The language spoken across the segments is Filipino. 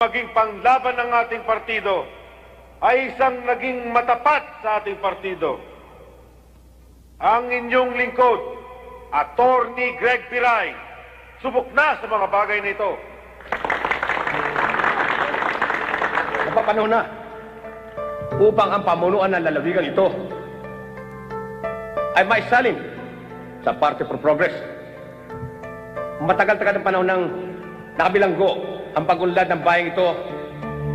maging panglaban ng ating partido ay isang naging matapat sa ating partido. Ang inyong lingkod, Attorney Greg Piray, subok na sa mga bagay na ito. Napapanahon na upang ang pamunuan ng lalawigan ito ay maisalin sa Party for Progress. Matagal-tagal ng panahon ng nakabilanggo ang pagunlad ng bayang ito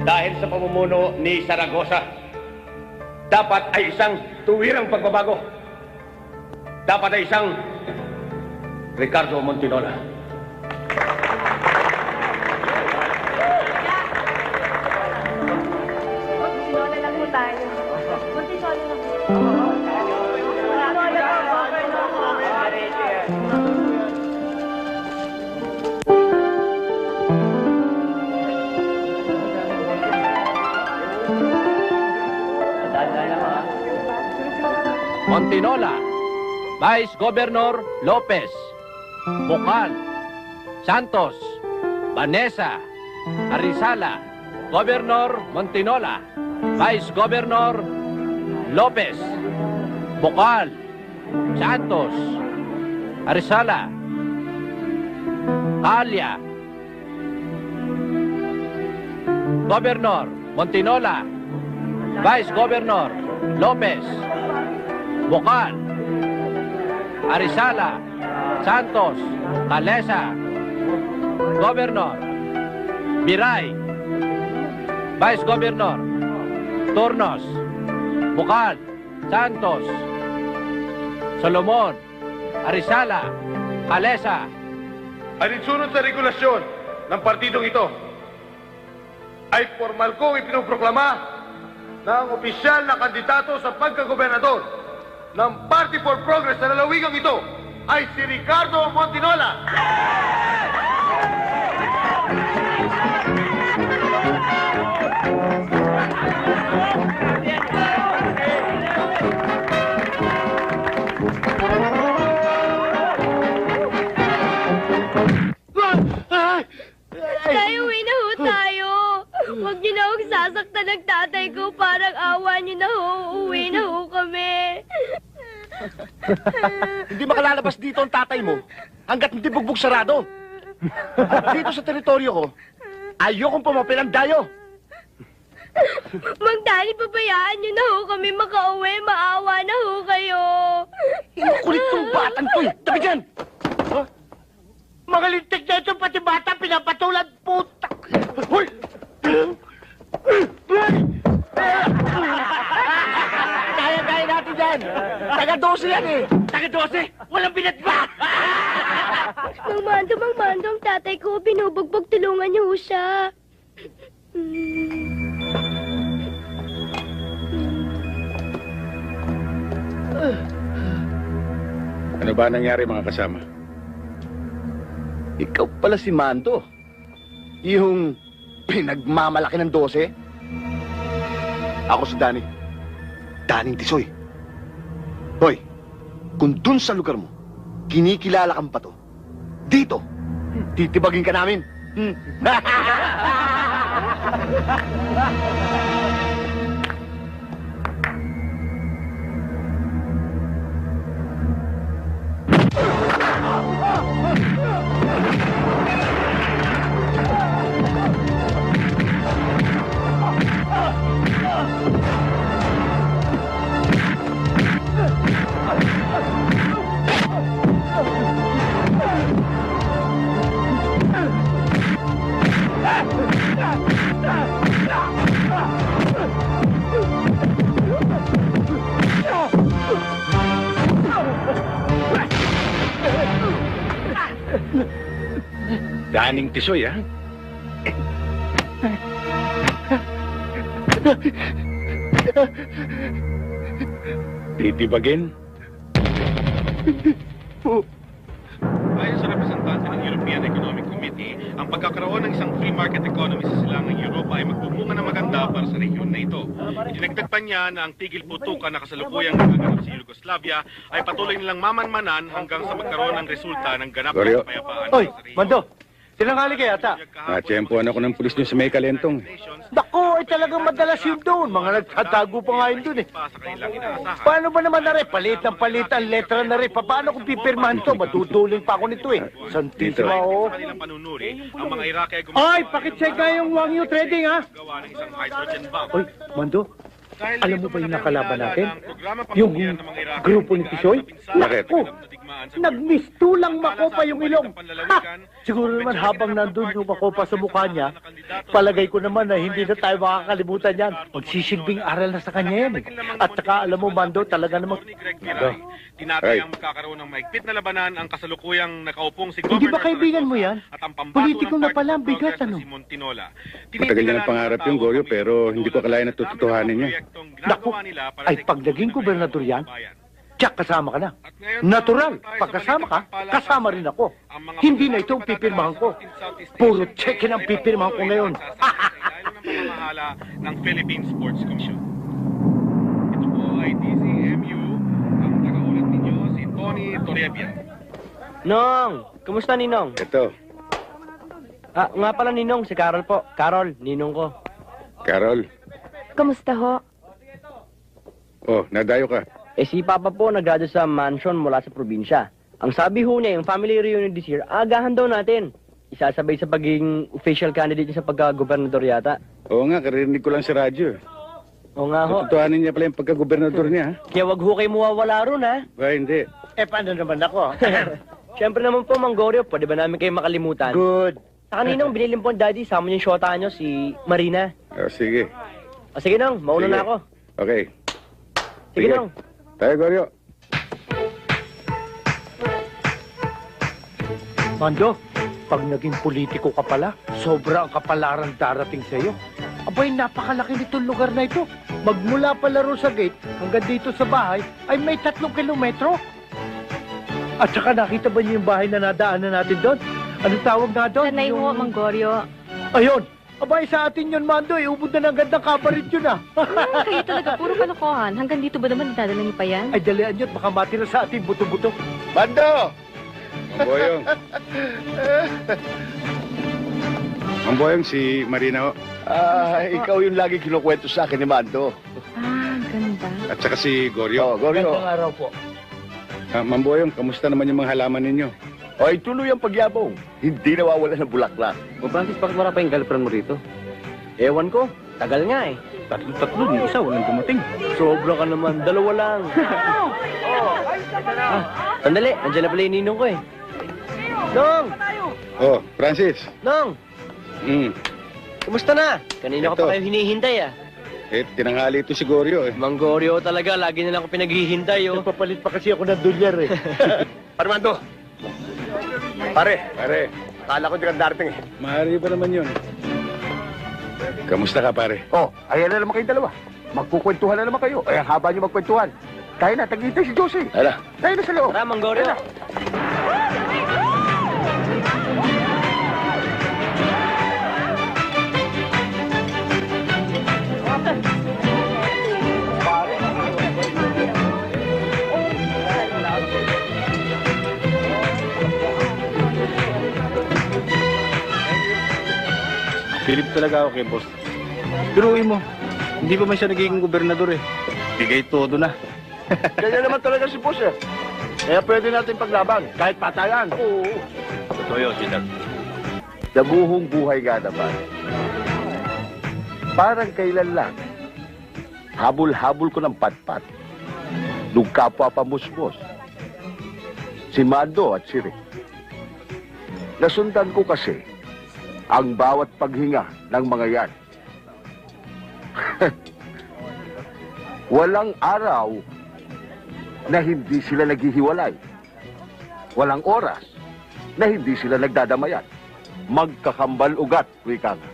dahil sa pamumuno ni Zaragoza. Dapat ay isang tuwirang pagbabago. Dapat ay isang Ricardo Montinola. Montinola lang po tayo. Montinola lang po. Montinola, Vice Governor Lopez, Bukal, Santos, Vanessa, Arizala, Governor Montinola, Vice Governor Lopez, Bukal, Santos, Arizala, Alia, Governor Montinola, Vice Governor Lopez, Bukal, Arizala, Santos, Calesa, Governor Biray, Vice Governor Turnos, Bukal, Santos, Solomon, Arizala, Calesa. Alinsunod sa regulasyon ng partidong ito, ay formal ko ipinoproklama na ang opisyal na kandidato sa pagkagobernador ng Party for Progress sa lalawigang ito ay si Ricardo Montinola. Tayo, uwi na ho tayo. Huwag niyo na ho sasaktan ng tatay ko. Parang awa niyo na ho. Uwi na ho kami. Hindi makalalabas dito ang tatay mo hanggat hindi bugbog sarado. At dito sa teritoryo ko, ayokong pumapil ang dayo. Mang Dani, pabayaan niyo na ho kami makauwi. Maawa na ho kayo. Kulit tong batang to eh. Tabi dyan! Mga lintik na ito, pati bata, pinapatulan, puta! Hoy! Kaya natin yan! Taga-12 yan eh! Taga-12, walang binat ba? Mang Mando, ang tatay ko. Binubugbog, tulungan niyo ho siya. Ano ba nangyari mga kasama? Ikaw pala si Mando. Yung pinagmamalaki ng 12. Ako si Danny. Daning Tisoy. Hoy, kung dun sa lugar mo, kinikilala kang pato, dito, titibagin ka namin. Daning Tisoy, ha? Titibagin? Ayon sa representante ng European Economic Committee, ang pagkakaroon ng isang free market economy sa silangang Europa ay magbumunga na maganda para sa rehiyon na ito. Dinagdag pa niya na ang tigil putukan na kasalukuyang nagaganap sa Yugoslavia ay patuloy nilang mamanmanan hanggang sa magkaroon ng resulta ng ganap na Goryo. kapayapaan Oy, sa rehiyon. Mando, Sinangali ka yata. Natsyempohan ako ng pulis niyo sa may kalentong. Naku, ay talagang madalas yun doon. Mga nagtatago pa nga yun doon eh. Paano ba naman na rin? Palit ng palit ang letra na rin. Paano kung pipirmahan to? Matutuling pa ako nito eh. Santisima oh. Kanilang panunuri, ang mga Iraqi ay Ay, pakicheck nga yung Wang Yu Trading ha. gawa ng isang hydrogen bomb. Oy, Mando, Dahil alam dito mo ba yung madalang nakalaban nagdala natin? ng programa Yung pamilya ng mga Iraqi grupo ni na Tisoy? pinsan- Bakit? Naku, Nadigmaan sa nagmistulang makopa yung ilong. Ha! panlalawigan, Siguro naman habang nandun yung makopa sa mukha niya, palagay ko naman na hindi na tayo makakalimutan yan. Magsisilbing aral na sa kanya yan eh. At saka alam mo, Mando, talaga namang... Ni Greg Piray, tinatayang magkakaroon ng maigpit na labanan ang kasalukuyang nakaupong si Governor Hindi ba kaibigan mo yan? at ang pambato Politiko ng na Party pala, for bigat, Progress na ano? si Montinola. Matagal niya ng pangarap yung Goryo, pero hindi ko akalain na tututuhanin niya. Naku, ay pag naging gobernador yan, tiyak kasama ka na. Natural, pag kasama ka, kasama rin ako. Hindi na ito ang pipirmahan ko. Puro check-in ang pipirmahan ko ngayon. Pamamahala ng Philippine Sports Commission. Ito po ay DCMU, ang nakaulat ninyo si Tony Torrebia. Nong! Kumusta, Ninong? Ito, Ah, nga pala, Ninong. Si Carol po. Carol, Ninong ko. Carol. Kamusta ho? Oh, nadayo ka. Eh, si Papa po nag-graduate sa mansion mula sa probinsya. Ang sabi ho niya, yung family reunion this year, agahan daw natin. Isasabay sa pagiging official candidate niya sa pagka-gobernador yata. Oo nga, karirinig ko lang sa radyo. O nga ho. Tututuhanin niya pala yung pagka-gobernador niya, ha? Kaya wag ho kayo mawawala ron, ha? Ba, hindi. Eh, paano naman ako? Siyempre naman po, Mang Goryo, pwede ba namin kayo makalimutan? Good. Sa kaninong binilin po, Daddy, sama niyo yung shota niyo, si Marina. Oh, sige. O sige, Nong, mauna Sige. na ako. Okay. Sige, Nong. Tayo, Goryo. Mando, pag naging politiko ka pala, sobra ang kapalaran darating sa iyo. Abay, napakalaki nitong lugar na ito. Magmula pala ro sa gate hanggang dito sa bahay ay may 3 kilometro. At saka nakita ba niyo yung bahay na nadaanan natin doon? Anong tawag na doon? Sanay ho, Manggoryo. Ayun! Abay, sa atin yun, Mando. Ubod na ng gandang kabarit yun, ah. Kayo talaga, puro kalokohan. Hanggang dito ba naman dadala niyo pa yan? Ay, dalian yun. Baka matira sa ating buto-buto. Bando! Mamboyong. Mamboyong, si Marina, ho. Ikaw yung lagi kinukwento sa akin ni Mando. Ah, ganda. At saka si Goryo. Goryo. Gandang araw po. Mamboyong, kamusta naman yung mga halaman ninyo? Ay, tuloy ang pagyabong. Hindi nawawala ng bulaklak. O Francis, bakit wala pa yung girlfriend mo rito? Ewan ko. Tagal nga eh. Tatlo, yung isa, walang dumating. Sobra ka naman. 2 lang. Sandali. Nandiyan na pala yung ninong ko eh. Nong! Oh, Francis. Nong! Kumusta na? Kanina ko Ito. pa kayo hinihintay ah. Tinanghali ito si Goryo, eh. Mang Goryo talaga. Lagi na lang ako pinaghihintay oh. Nagpapalit pa kasi ako ng dolyar, eh. Armando! Pare, Pare, akala ko di ka darating eh. maaari ba naman yun? Kamusta ka, pare? Oh, ayan na naman kayong dalawa. Magkukwentuhan na naman kayo. Ay, ang haba niyo magkwentuhan. Tayo na, tagintay si Josie. Hala. Tayo na sa loob. Tara, Mang Goryo. Philip talaga ako kay boss. Biruin mo, hindi pa man siya nagiging gobernador, eh. Bigay todo na. Ganyan naman talaga si boss eh. Kaya pwede natin paglaban, kahit patayan. Oo. Totoo yun, Sinan. Sa buhong buhay nga naman. Parang kailan lang. Habol-habol ko ng patpat. Nung kapwa pamusmos. Si Mando at si Rick. Nasundan ko kasi ang bawat paghinga ng mga yan. Walang araw na hindi sila naghihiwalay. Walang oras na hindi sila nagdadamayan. Magkakambal ugat, wika nga.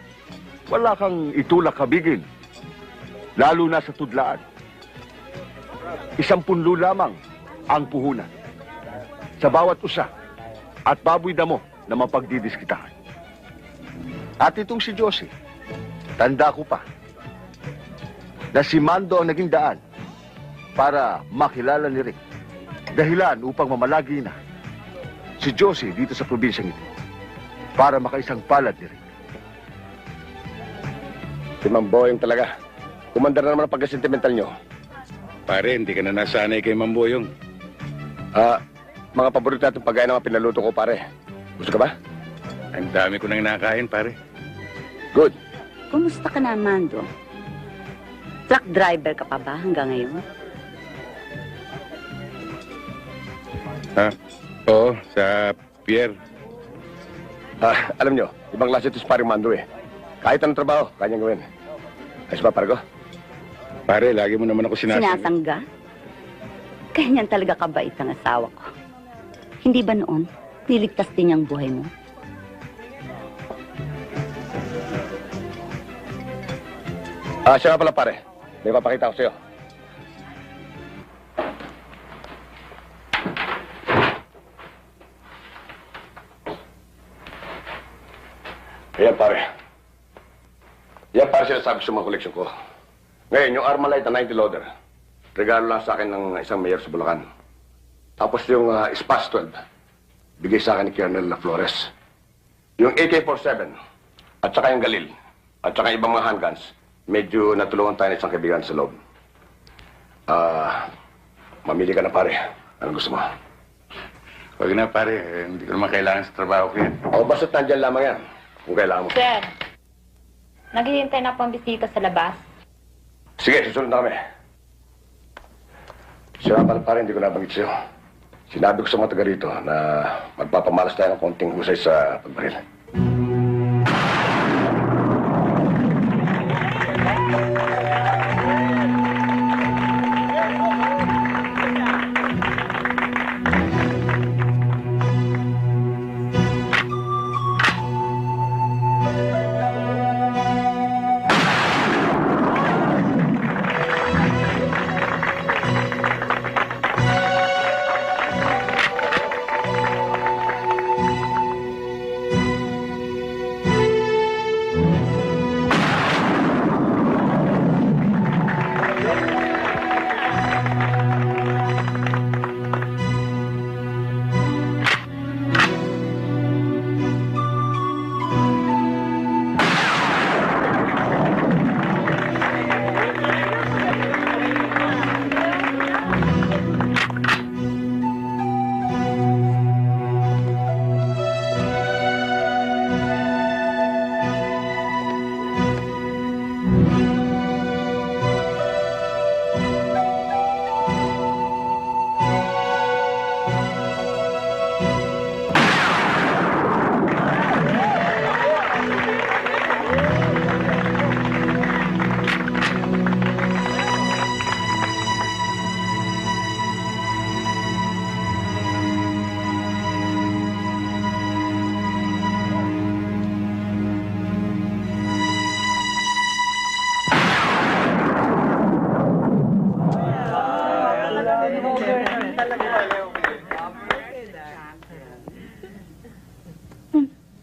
Wala kang itulak kabigin, lalo na sa tudlaan. 10 lamang ang puhunan sa bawat usa at baboy damo na mapagdidiskitahan. At itong si Josie, tanda ko pa na si Mando ang naging daan para makilala ni Rick. Dahilan upang mamalagi na si Josie dito sa probinsyang ito. para makaisang palad ni Rick. Si Mamboyong talaga. Kumandar na naman ang pagka-sentimental nyo. Pare, hindi ka na nasanay kay Mamboyong. Mga paborito natin pagkain na mga pinaluto ko, pare. Gusto ka ba? Ang dami ko nang nakain, pare. Good. Kumusta ka na, Mando? Truck driver ka pa ba hanggang ngayon? Oo, sa pier. Alam nyo, ibang klase ito si paring Mando eh. Kahit anong trabaho, kanyang gawin. Ayos ba, Pargo? Pare, lagi mo naman ako sinasangga. Sinasangga? Ganyan talaga kabait ang asawa ko. Hindi ba noon, niligtas din niyang buhay mo? Siya nga pala, pare. May papakita ko sa'yo. Ayan, pare. Yan para sinasabi sa mga koleksyon ko. Ngayon, yung Armalite na 90 loader, regalo lang sa akin ng isang mayor sa Bulacan. Tapos yung Spas 12, bigay sa akin ni Colonel Flores. Yung AK-47, at saka yung Galil, at saka ibang mga handguns, medyo natulungan tayo ng isang kaibigan sa loob. Mamili ka na, pare. Anong gusto mo? Huwag na, pare. Hindi ko naman kailangan sa trabaho ko yan. O, basta't nandyan lamang yan. Kung kailangan mo. Sir, naghihintay na po ang bisita sa labas. Sige, susunod na kami. Siya pala, pare, hindi ko nabanggit sa'yo. Sinabi ko sa mga taga rito na magpapamalas tayo ng konting husay sa pagbaril.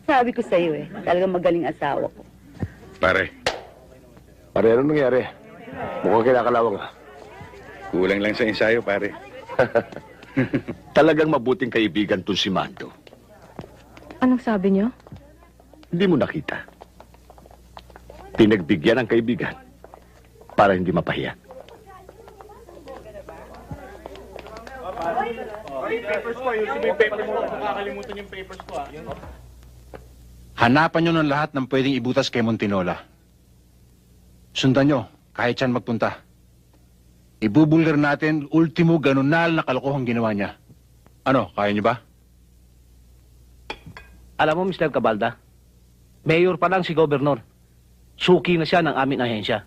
Sabi ko sa'yo eh, talagang magaling asawa ko. Pare, Pare, anong nangyari? Mukhang kinakalawang ah. kulang lang sa ensayo, pare. Talagang mabuting kaibigan to si Mando. Anong sabi niyo? Hindi mo nakita. Pinagbigyan ng kaibigan para hindi mapahiya. Hanapan nyo ng lahat ng pwedeng ibutas kay Montinola. Sundan nyo, kahit saan magpunta. Ibubulgar natin ultimo ganunal na kalokohang ginawa niya. Ano, kaya nyo ba? Alam mo, Mr. Cabalda, mayor pa lang si Gobernador. Suki na siya ng aming ahensya.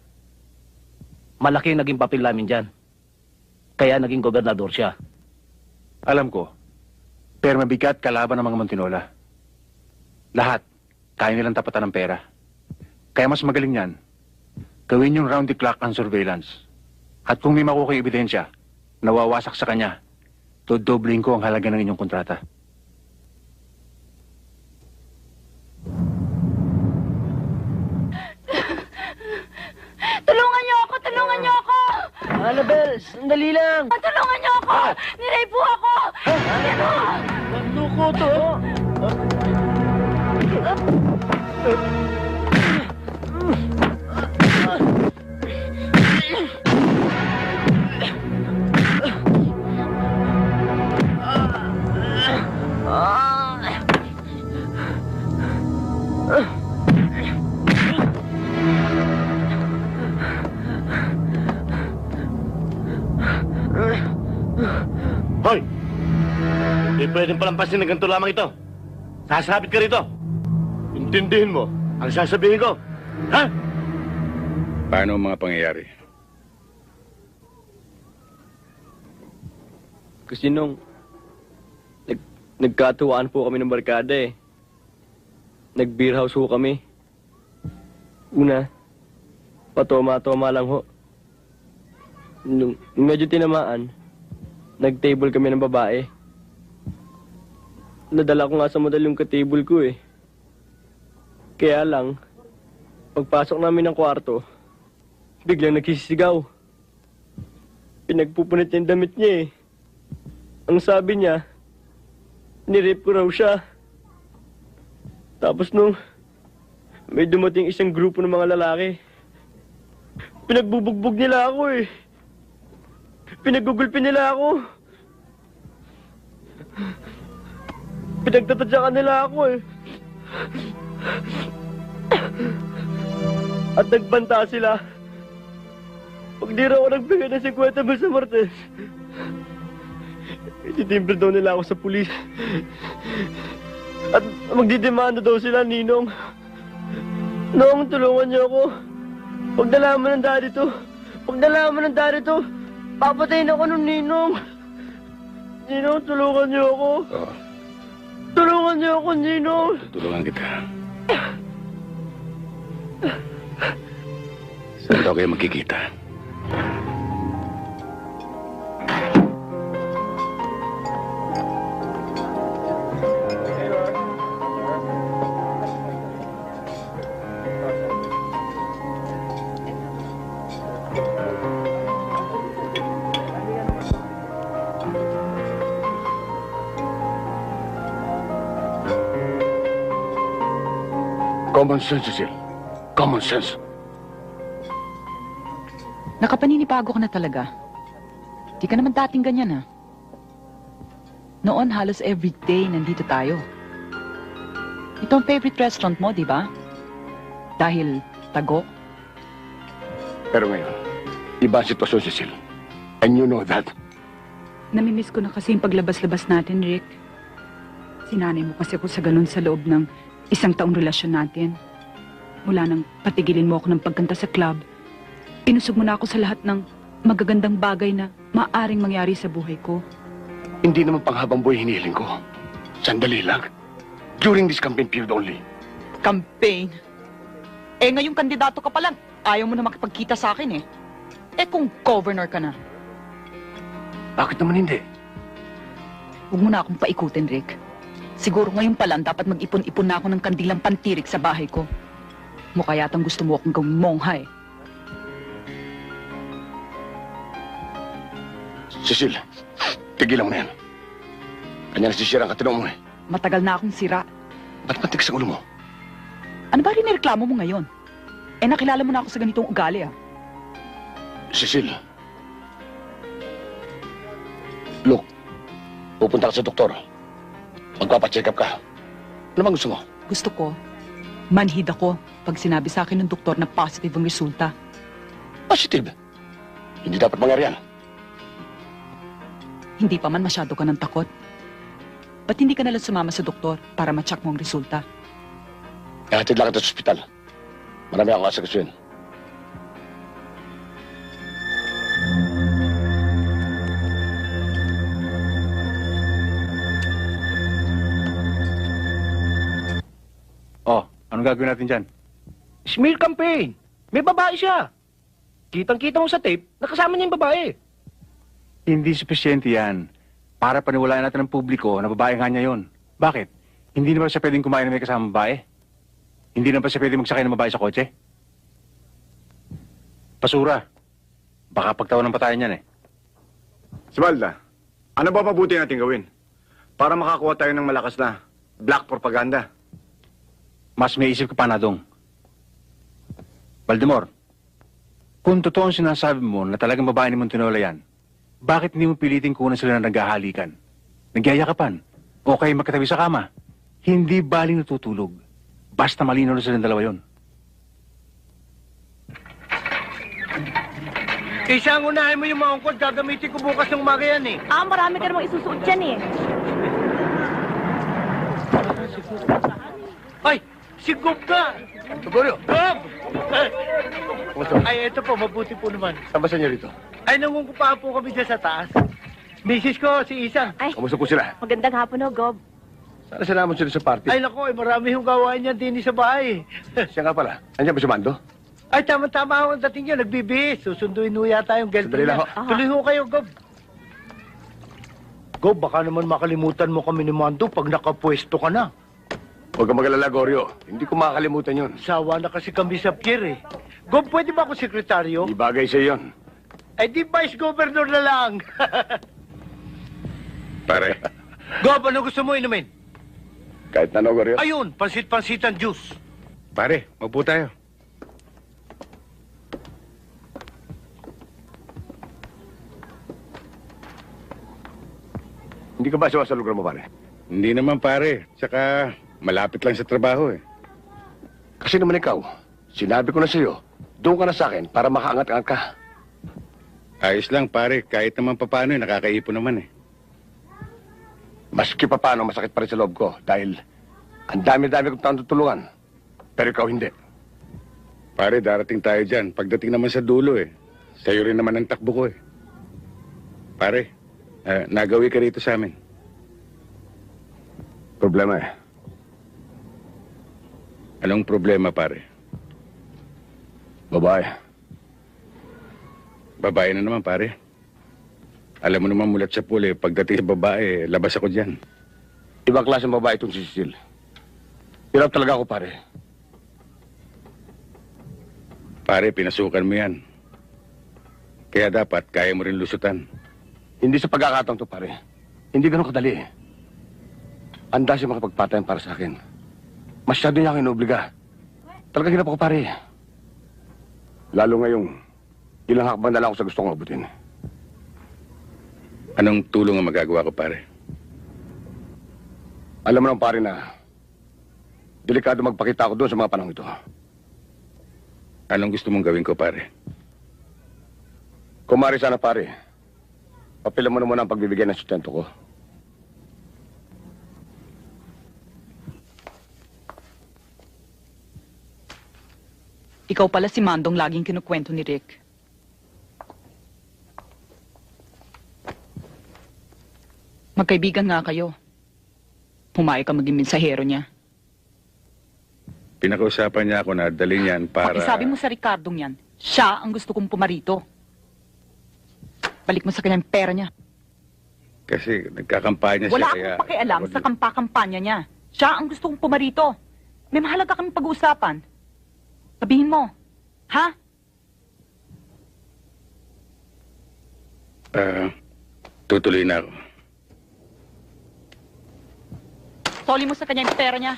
Malaki naging papel namin dyan. Kaya naging gobernador siya. Alam ko, pero mabigat kalaban ng mga Montinola. Lahat, kaya nilang tapatan ng pera. Kaya mas magaling yan, gawin yung round the clock ang surveillance. At kung may makukuha yung ebidensya, nawawasak sa kanya, dodobling ko ang halaga ng inyong kontrata. Tulungan niyo ako! Tulungan niyo ako! Annabel, sandali lang. Tulungan niyo ako! Niray po ako! Ano? Magluko to. Hoy! Hindi pwedeng palampasin na ganito lamang ito. Sasabit ka rito. Intindihin mo ang sasabihin ko. Ha? Paano ang mga pangyayari? Kasi nung nagkatuwaan po kami ng barkada eh. Nag-beer house ho kami. Una, patoma-toma lang ho. Nung medyo tinamaan, nag-table kami ng babae. Nadala ko nga sa model yung ka-table ko eh. Kaya lang, pagpasok namin ng kwarto, biglang nagsisigaw. Pinagpupunit niya yung damit niya eh. Ang sabi niya, nirape ko raw siya. Tapos nung may dumating isang grupo ng mga lalaki, pinagbubugbog nila ako eh. Pinagugulpin nila ako. Pinagtatatsakan nila ako eh. At nagbanta sila. Pag di raw ako nagbigay ng 50 mil sa Martes, ititimbre daw nila ako sa pulis. At magdidemanda daw sila, Ninong. Nong, tulungan niyo ako. Pag nalaman ng daddy to, papatayin ako ng Ninong. Ninong, tulungan niyo ako. Oo. Tulungan niyo ako, Ninong. Tutulungan kita. Saan daw kayo magkikita? Common sense, Cecil. Common sense. Nakapaninibago ka na talaga. Di ka naman dating ganyan, ha? Noon, halos everyday nandito tayo. Ito ang favorite restaurant mo, di ba? Dahil tago. Pero ngayon, iba ang sitwasyon, Cecil. And you know that. Namimiss ko na kasi yung paglabas-labas natin, Rick. Sinanay mo kasi ako sa ganun sa loob ng isang taong relasyon natin. Mula nang patigilin mo ako ng pagkanta sa club, inusog mo na ako sa lahat ng magagandang bagay na maaring mangyari sa buhay ko. Hindi naman panghabang buhay hinihiling ko. Sandali lang. During this campaign period only. Campaign? Eh, ngayong kandidato ka pa lang, ayaw mo na makipagkita sa akin eh. Eh, kung governor ka na. Bakit naman hindi? Huwag mo na akong paikutin, Rick. Siguro ngayon pa lang dapat mag-ipon-ipon na ako ng kandilang pantirik sa bahay ko. Mukha yatang gusto mo akong gawing mongha eh. Cecil, tigilan mo na yan. Kanya nasisira ang katino mo eh. Matagal na akong sira. Ba't matigas ang ulo mo? Ano ba rin mo ngayon? Eh, nakilala mo na ako sa ganitong ugali ah. Cecil. Look, pupunta ka sa doktor. Magpapacheck up ka. Ano bang gusto mo? Gusto ko, manhid ako pag sinabi sa akin ng doktor na positive ang resulta. Positive? Hindi dapat mangyari yan. Hindi pa man masyado ka ng takot. Ba't hindi ka nalang sumama sa doktor para ma-check mo ang resulta? Ihatid lang kita sa ospital. Marami akong asakasuin. Oh, anong gagawin natin dyan? Smear campaign. May babae siya. Kitang-kita mo sa tape, nakasama niya yung babae. Hindi sufisyente yan. Para paniwalaan natin ng publiko na babae nga niya yun. Bakit? Hindi na ba siya pwedeng kumain na may kasamang babae? Hindi na ba siya pwedeng magsakay ng babae sa kotse? Pasura. Baka pagtawanan pa tayo niyan eh. Sibalda, ano ba mabuti natin gawin? Para makakuha tayo ng malakas na black propaganda. mas may isip ka pa na dong. Baldemor, kung totoo ang sinasabi mo na talagang babae ni Montinola yan, bakit hindi mo piliting kunan sila na naghahalikan, nagyayakapan, o kaya magkatabi sa kama? Hindi baling natutulog. Basta malinaw na silang dalawa yon. Isang unahin mo yung mga ungkod, gagamitin ko bukas ng umaga yan eh. Marami ka namang isusuot dyan eh. Ay, si Gob ka! Tugorio! Gob! Kumusta? Ay, eto po, mabuti po naman. Saan ba sa inyo rito? Ay, nangungupaan po kami dyan sa taas. Misis ko, si Isang. Ay, Kamusta po sila? magandang hapon ho, Gob. Sana sinamon sila sa party. Ay, naku, marami yung gawain niyan din sa bahay. Siya nga pala. Andiyan ba si Mando? Ay, tama-tama ako ang dating niya, nagbibihis. Susunduin ho yata yung Sandali girlfriend lang niya. ho. Tuloy ho kayo, Gob. Gob, baka naman makalimutan mo kami ni Mando pag nakapwesto ka na. Huwag kang mag-alala, Goryo. Hindi ko makakalimutan yun. Sawa na kasi kami sa pier eh. Gob, pwede ba ako sekretaryo? Di bagay sa'yo yun. Ay, di vice governor na lang. Pare. Gob, ano gusto mo inumin? Kahit na ano, Goryo. Ayun, pansit-pansitan juice. Pare, mabuo tayo. Hindi ka ba siya sa lugar mo, pare? Hindi naman pare, tsaka malapit lang sa trabaho eh. Kasi naman ikaw, sinabi ko na sa'yo, doon ka na sa akin para makaangat-angat ka. Ayos lang pare, kahit naman papaano nakakaipon naman eh. Maski pa paano, masakit pa rin sa loob ko dahil ang dami-dami kong taong tutulungan. Pero ikaw hindi. Pare, darating tayo dyan. Pagdating naman sa dulo eh. Sa'yo rin naman ang takbo ko eh. Pare, nagawi ka rito sa amin. Problema eh. Anong problema pare? Babae. Babae na naman pare. Alam mo naman mulat sa pool eh. Pagdating sa babae, labas ako dyan. Ibang klase ng babae itong si Cecil. Hirap talaga ako, pare. Pare, pinasukan mo yan. Kaya dapat, kaya mo rin lusutan. Hindi sa pagkakataon to, pare. Hindi ganun kadali eh. Anda siya makapagpatayan para sa akin. Masyado niya akong inuobliga. Talagang hirap ako, pare. Lalo ngayong ilang hakbang na lang ako sa gusto kong abutin. Anong tulong ang magagawa ko, pare? Alam mo naman, pare, na delikado magpakita ako doon sa mga panahon ito. Anong gusto mong gawin ko, pare? Kumari sana, pare. Papilan mo na muna ang pagbibigay ng sustento ko. Ikaw pala si Mandong laging kinukwento ni Rick. Magkaibigan nga kayo. Pumayag ka maging mensahero niya. Pinakausapan niya ako na dalhin yan para... Pakisabi mo sa Ricardong yan, siya ang gusto kong pumarito. Balik mo sa kanyang pera niya. Kasi nagkakampanya siya Wala kaya... akong pakialam sa kampanya niya. Siya ang gusto kong pumarito. May mahalaga kami pag-uusapan. Sabihin mo, ha? Tutuloy na ako. Soli mo sa kanya yung pera niya.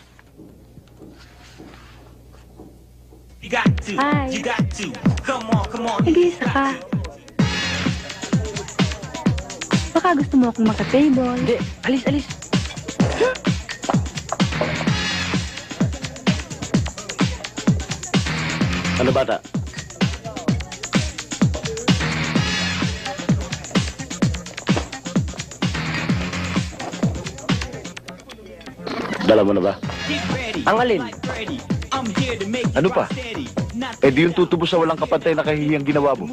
Ay. Nag-iisa ka. Baka gusto mo akong maka-table. Hindi, alis. Ano bata? Dala mo na ba? Ang alin? Ano pa? Eh di yung tutubo sa walang kapantay na kahihiyang ginawa mo.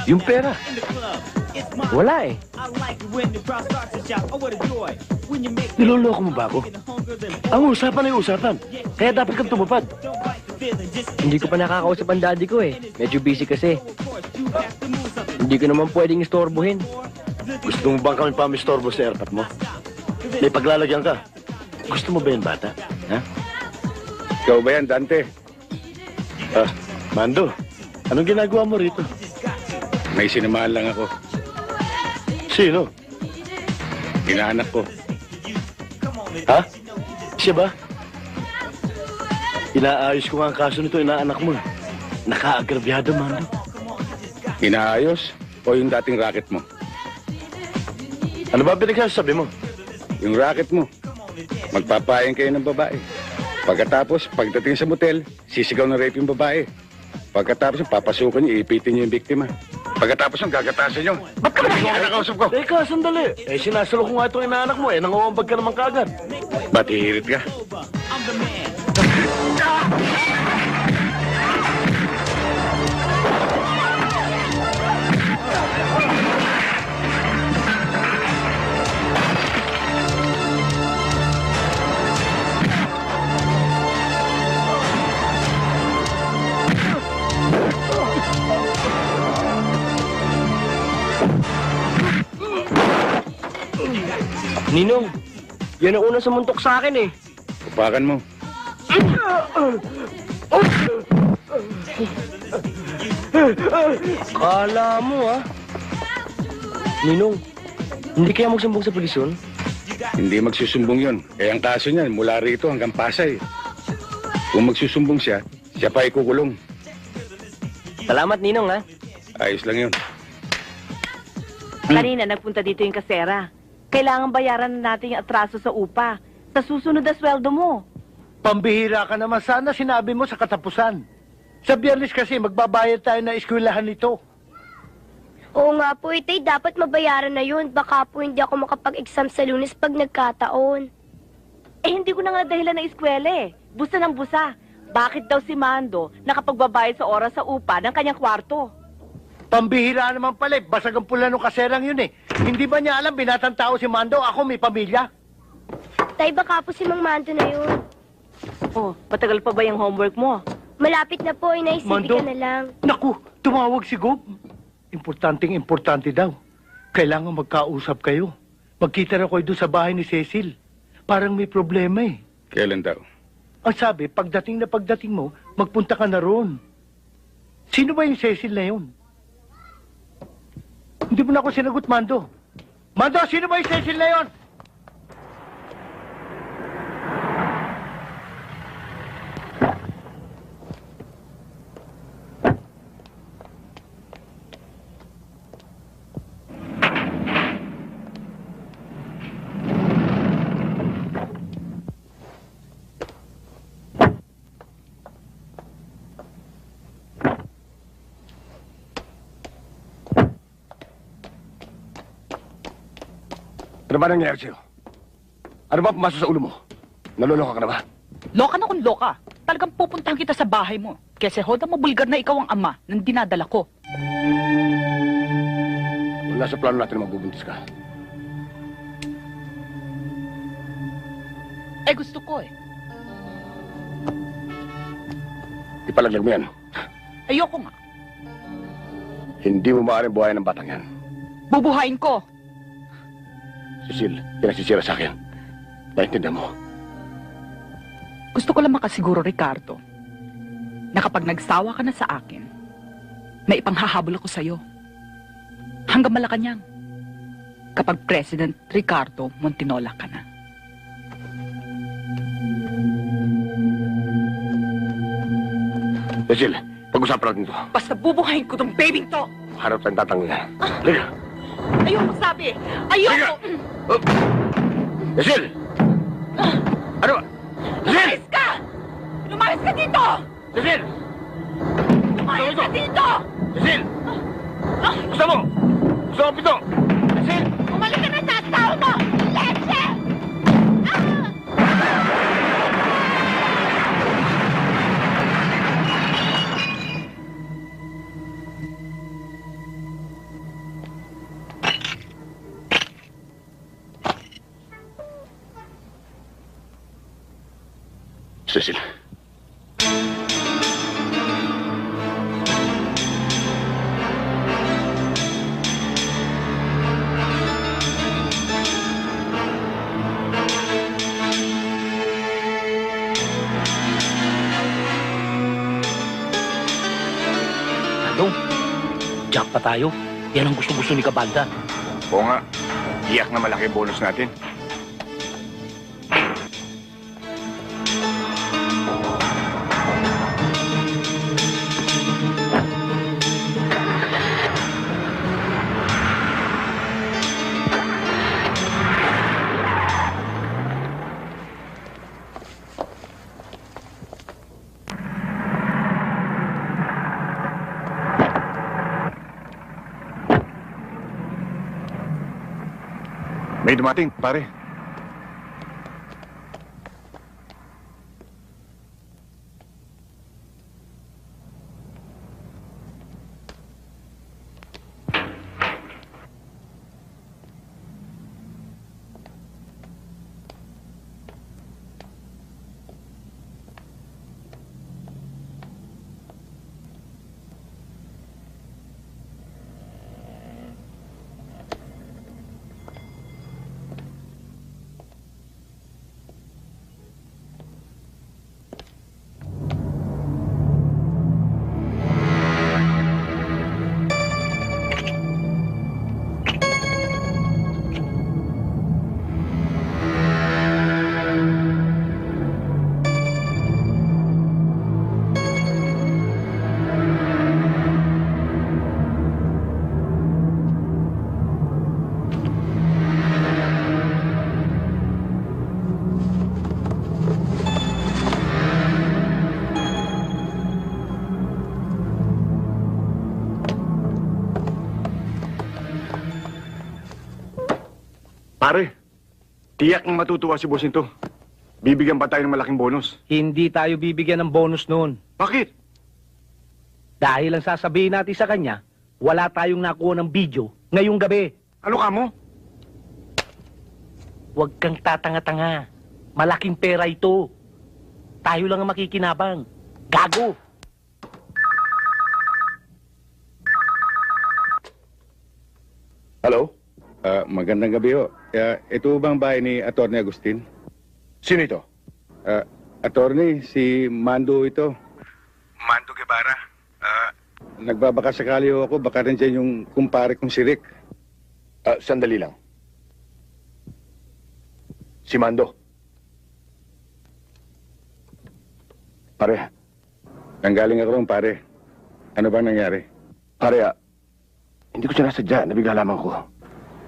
Yung pera. Wala eh. Niloloko mo ba ako? Ang usapan ay usapan. Kaya dapat kang tumupad. Hindi ko pa nakakausap ang daddy ko eh. Medyo busy kasi. Hindi ko naman pwedeng istorbohin. Gusto mo bang kami pamistorbo sa airpot mo? May paglalagyan ka. Gusto mo ba yan, bata? Ha? Ikaw ba yan, Dante? Mando, anong ginagawa mo rito? May sinamahan lang ako. Sino? Inaanak ko. Ha? Siya ba? Inaayos ko nga ang kaso nito, inaanak mo. Nakaagrabyado, Mando. Inaayos o yung dating racket mo? Ano ba pinagsasabi mo? Yung racket mo. Magpapayang kayo ng babae. Pagkatapos, pagdating sa motel, sisigaw ng rape yung babae. Pagkatapos, papasukan niyo, iipitin niyo yung biktima. Pagkatapos yung gagatasan niyo. Ba't ka Ano yung nakausap ko? Teka, sandali. Sinasalo ko nga itong inaanak mo, nangungumbag ka naman kaagad. Ba't hihirit ka? Ninong, yan ang una sumuntok sa akin eh. Upakan mo. Kala mo ah. Ninong, hindi kaya magsumbong sa pulisyon? Hindi magsusumbong yun. Kaya ang kaso niyan, mula rito hanggang Pasay. Kung magsusumbong siya, siya pa ikukulong. Salamat, Ninong ah. Ayos lang yun. Kanina nagpunta dito yung kasera. Kailangan bayaran na natin yung atraso sa upa. Sa susunod na sweldo mo. Pambihira ka naman. Sana sinabi mo sa katapusan. Sa Biyernes kasi magbabayad tayo na eskwelahan nito. Oo nga po, Itay. Dapat mabayaran na yun. Baka po hindi ako makapag-exam sa Lunes pag nagkataon. Eh, hindi ko na nga dahilan ng eskwela eh. Busa ng busa. Bakit daw si Mando nakapagbabayad sa oras sa upa ng kanyang kwarto? Pambihira naman pala. Basag ang pula ng kaserang yun eh. Hindi ba niya alam, binatang tao si Mando? Ako may pamilya. Tay, baka po si Mang Mando na yun. Oh, matagal pa ba yung homework mo? Malapit na po, inaisipin Mando? ka na lang. Naku, tumawag si Gob. Importante daw. Kailangan magkausap kayo. Magkita na kayo doon sa bahay ni Cecil. Parang may problema eh. Kailan daw? Ang sabi, pagdating mo, magpunta ka na roon. Sino ba yung Cecil na yun? Hindi mo na ako sinagot, Mando. Mando, sino ba yung Cecil na yun? Ano ba nangyayari sa'yo? Ano ba pumasok sa ulo mo? Naloloka ka na ba? Loka na kung loka. Talagang pupuntahan kita sa bahay mo. Kasi hoda mo bulgar na ikaw ang ama ng dinadala ko. Wala sa plano natin na magbubuntis ka. Eh gusto ko eh. Ipalaglag mo yan. Ayoko nga. Hindi mo maaaring buhayin ng batang yan. Bubuhayin ko. Cecil, yan ang sisira sa akin. Naintindihan mo? Gusto ko lang makasiguro, Ricardo, na kapag nagsawa ka na sa akin, may ipanghahabol ako sa'yo. Hanggang Malacanang. Kapag President Ricardo Montinola ka na. Cecil, pag-usapan natin ito. Basta bubuhayin ko tong babing to. Harap tayong tatanggihan. Liga! Ayoko sabi. Ayoko. Cecil! Ano ba? Cecil! Lumayas ka! Lumayas ka dito! Cecil! Lumayas ka dito! Cecil! Gusto mo? Gusto mo pito? Cecil! Umalik ka na sa tao mo! Leche! Cecil. Ano? Jack pa tayo. Yan ang gusto-gusto ni Kabanda. Oo nga. Iyak na malaki bonus natin. May dumating, pare. Pare, tiyak ng matutuwa si bossing to. Bibigyan pa tayo ng malaking bonus. Hindi tayo bibigyan ng bonus noon. Bakit? Dahil ang sasabihin natin sa kanya, wala tayong nakuha ng video ngayong gabi. Ano ka mo? Huwag kang tatanga-tanga. Malaking pera ito. Tayo lang ang makikinabang. Gago! Hello? Magandang gabi ho. Ito bang bahay ni Atty. Agustin? Sino ito? Attorney, si Mando ito. Mando Guevara. Nagbabaka sakali ho ako, baka rin dyan yung kumpare kong si Rick. Sandali lang. Si Mando. Pare, nanggaling ako ron, pare. Ano bang nangyari? Pare, hindi ko sinasadya. Nabigla lamang ko.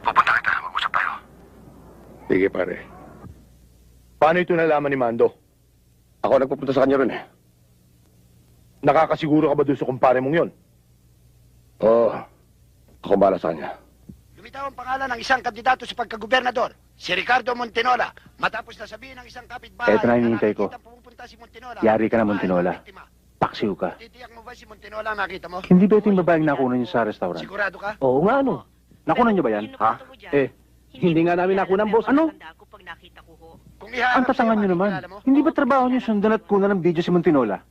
Pupunta kita. Mag-usap tayo. Sige, pare. Paano ito nalaman ni Mando? Ako nagpupunta sa kanya ron eh. Nakakasiguro ka ba doon sa kumpare mong yon? Oo. Ako bala sa kanya. Lumitaw ang pangalan ng isang kandidato sa pagkagobernador, si Ricardo Montinola. Matapos na sabihin ng isang kapitbahay Eto na hinihintay ko. pumupunta si Montinola. Yari ka na, Montinola. Paksiw ka. Titiyak mo ba si Montinola ang nakita mo? Hindi ba ito yung babaeng nakunan niyo sa restaurant? Sigurado ka? Oo nga, ano? Nakunan niyo ba yan? Ha? Hindi nga namin nakuha ng boss. Ano? Kung Ang tatangan niyo naman. Hindi ba trabaho niyo sundan at kunan ng video si Montinola?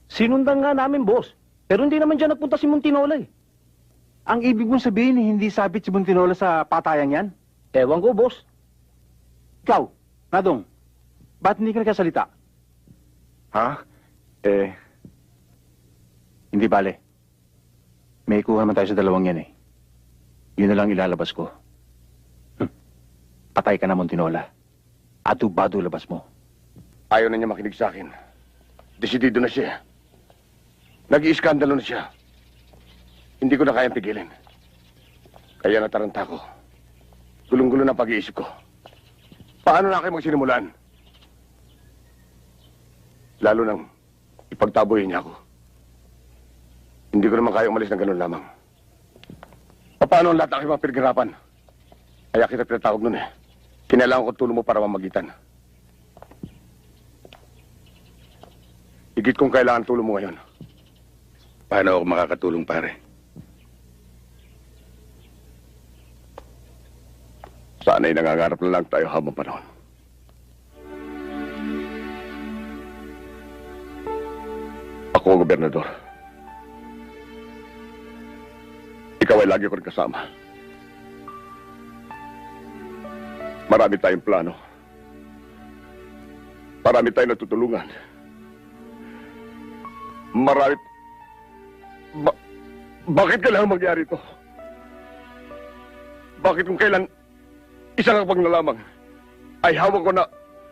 Sinundan nga namin, boss. Pero hindi naman dyan nagpunta si Montinola eh. Ang ibig mong sabihin, hindi sabit si Montinola sa patayang yan? Ewan ko, boss. Ikaw, Nadong, ba't hindi ka nagkasalita? Ha? Hindi bale. May kuha naman tayo sa dalawang yan eh. Yun na lang ilalabas ko. Patay ka na, Montinola. Adu-badu labas mo. Ayaw na niya makinig sa akin. Desidido na siya. Nag-iiskandalo na siya. Hindi ko na kayang pigilin. Kaya nataranta ko. Gulong-gulo na pag-iisip ko. Paano na kayo magsinimulan? Lalo nang ipagtaboy niya ako. Hindi ko naman kaya umalis ng ganun lamang. Paano ang lahat ng aking mga pinaghirapan? Kaya kita pinatawag nun eh. Kinailangan ko tulong mo para mamagitan. Higit kong kailangan tulong mo ngayon. Paano ako makakatulong, pare? Sana'y nangangarap na lang tayo habang panahon. Ako ang gobernador. Ikaw ay lagi ko rin kasama. Marami tayong plano. Marami tayong natutulungan. Bakit kailangan mangyari ito? Bakit kung kailan isang akbang na lamang ay hawak ko na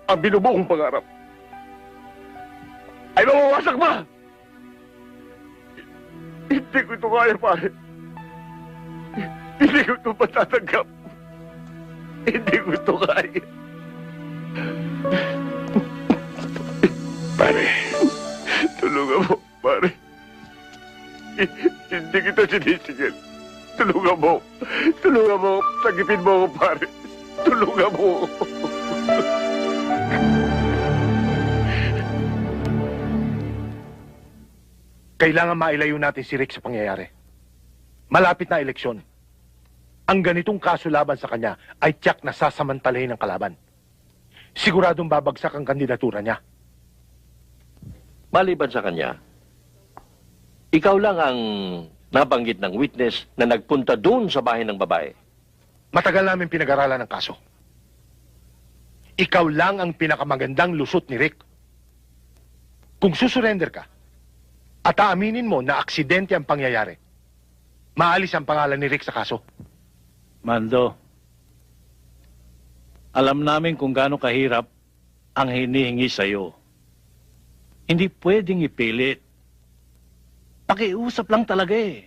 ang binubuong pangarap ay mawawasak ba? Hindi ko ito kaya, pare. Hindi ko ito patatanggap. Hindi ko ito kaya. Pare, tulungan mo, pare. Hindi kita sinisigil. Tulungan mo. Tulungan mo. Sagipin mo ako, pare. Tulungan mo. Kailangan mailayo natin si Rick sa pangyayari. Malapit na eleksyon. Ang ganitong kaso laban sa kanya ay tiyak na sasamantalahin ng kalaban. Siguradong babagsak ang kandidatura niya. Maliban sa kanya, ikaw lang ang nabanggit ng witness na nagpunta doon sa bahay ng babae. Matagal namin pinag-aralan ng kaso. Ikaw lang ang pinakamagandang lusot ni Rick. Kung susurrender ka, at aaminin mo na aksidente ang pangyayari, maalis ang pangalan ni Rick sa kaso. Mando, alam namin kung gaano kahirap ang hinihingi sa'yo. Hindi pwedeng ipilit. Pakiusap lang talaga eh.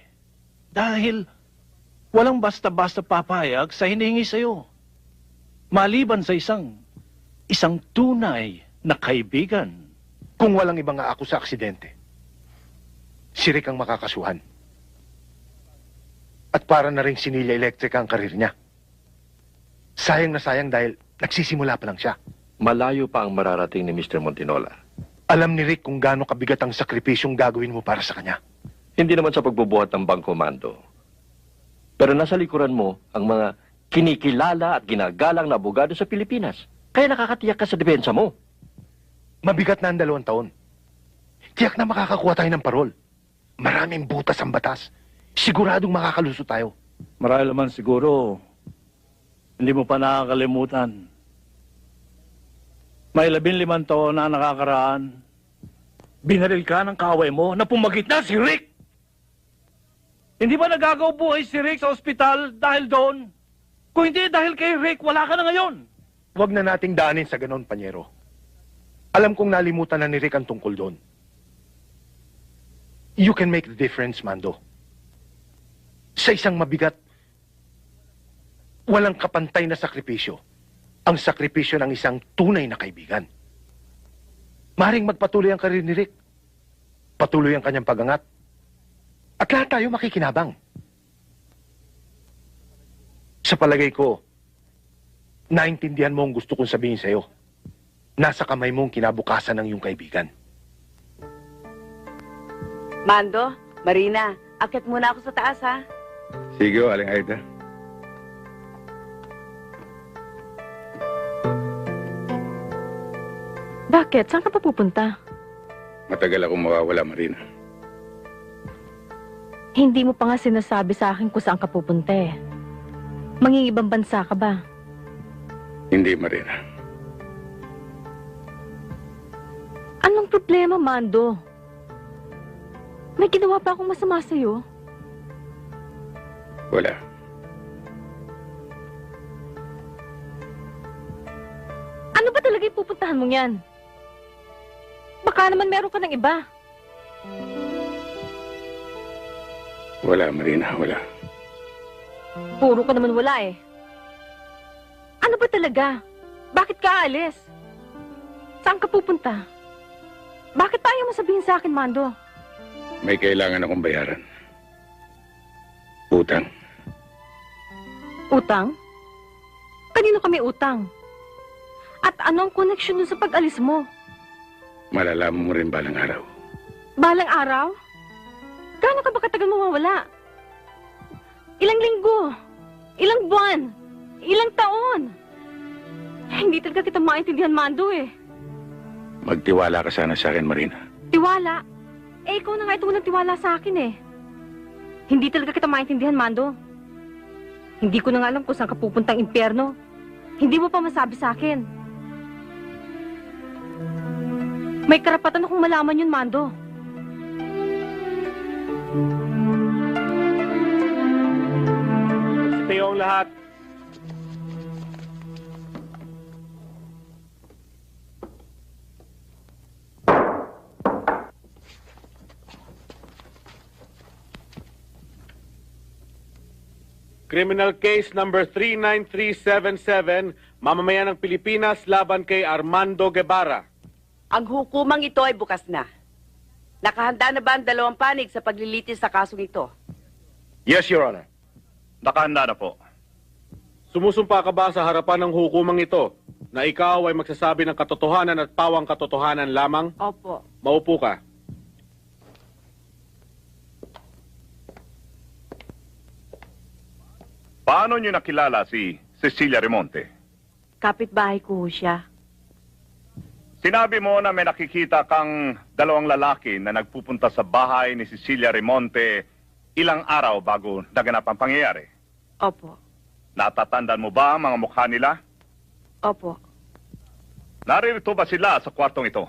Dahil walang basta-basta papayag sa hinihingi sa'yo. Maliban sa isang tunay na kaibigan. Kung walang ibang aako sa aksidente, si Rick ang makakasuhan. At para na rin sinilya elektrika ang karir niya. Sayang na sayang dahil nagsisimula pa lang siya. Malayo pa ang mararating ni Mr. Montinola. Alam ni Rick kung gaano kabigat ang sakripisyong gagawin mo para sa kanya. Hindi naman sa pagbubuhat ng bangko, Mando. Pero nasa likuran mo ang mga kinikilala at ginagalang na abogado sa Pilipinas. Kaya nakakatiyak ka sa depensa mo. Mabigat na ang 2 taon. Tiyak na makakakuha tayo ng parol. Maraming butas ang batas. Siguradong makakaluso tayo. Marahil naman siguro, hindi mo pa nakakalimutan. May 15 taon na nakakaraan. Binaril ka ng kaaway mo na pumagit na si Rick. Hindi ba nagagaw buhay si Rick sa ospital dahil doon? Kung hindi dahil kay Rick, wala ka na ngayon. Huwag na nating daanin sa ganon, Panyero. Alam kong nalimutan na ni Rick ang tungkol doon. You can make the difference, Mando. Sa isang mabigat, walang kapantay na sakripisyo. Ang sakripisyo ng isang tunay na kaibigan. Maring magpatuloy ang karir ni Rick. Patuloy ang kanyang pagangat. At lahat tayo makikinabang. Sa palagay ko, naintindihan mo ang gusto kong sabihin sa'yo. Nasa kamay mo ang kinabukasan ng iyong kaibigan. Mando, Marina, akit muna ako sa taas, ha? Sige, Aling Aida. Bakit? Saan ka pa pupunta? Matagal akong mawawala, Marina. Hindi mo pa nga sinasabi sa akin kung saan ka pupunta eh. Mangingibang bansa ka ba? Hindi, Marina. Anong problema, Mando? May ginawa pa akong masama sa'yo? Wala. Ano ba talaga yung pupuntahan mong yan? Baka naman meron ka ng iba. Wala, Marina, wala. Puro ka naman wala eh. Ano ba talaga? Bakit ka aalis? Saan ka pupunta? Bakit pa ayaw mo sabihin sa akin, Mando? May kailangan akong bayaran. Utang. Utang? Kanino kami utang? At ano ang koneksyon dun sa pag-alis mo? Malalaman mo rin balang araw. Balang araw? Gaano ka ba katagal mawawala? Ilang linggo? Ilang buwan? Ilang taon? Hindi talaga kita maintindihan, Mando eh. Magtiwala ka sana sa akin, Marina. Tiwala? Eh, ikaw na nga ito walang tiwala sa akin eh. Hindi talaga kita maintindihan, Mando. Hindi ko na nga alam kung saan ka pupuntang impyerno. Hindi mo pa masabi sa akin. May karapatan akong malaman yun, Mando. Tayo ang lahat. Criminal case number 39377, mamamayan ng Pilipinas laban kay Armando Guevara. Ang hukumang ito ay bukas na. Nakahanda na ba ang 2 panig sa paglilitis sa kasong ito? Yes, Your Honor. Nakahanda na po. Sumusumpa ka ba sa harapan ng hukumang ito na ikaw ay magsasabi ng katotohanan at pawang katotohanan lamang? Opo. Maupo ka. Paano niyo nakilala si Cecilia Remonte? Kapitbahay ko siya. Sinabi mo na may nakikita kang dalawang lalaki na nagpupunta sa bahay ni Cecilia Remonte ilang araw bago naganap ang pangyayari. Opo. Natatandaan mo ba ang mga mukha nila? Opo. Naririto ba sila sa kwartong ito?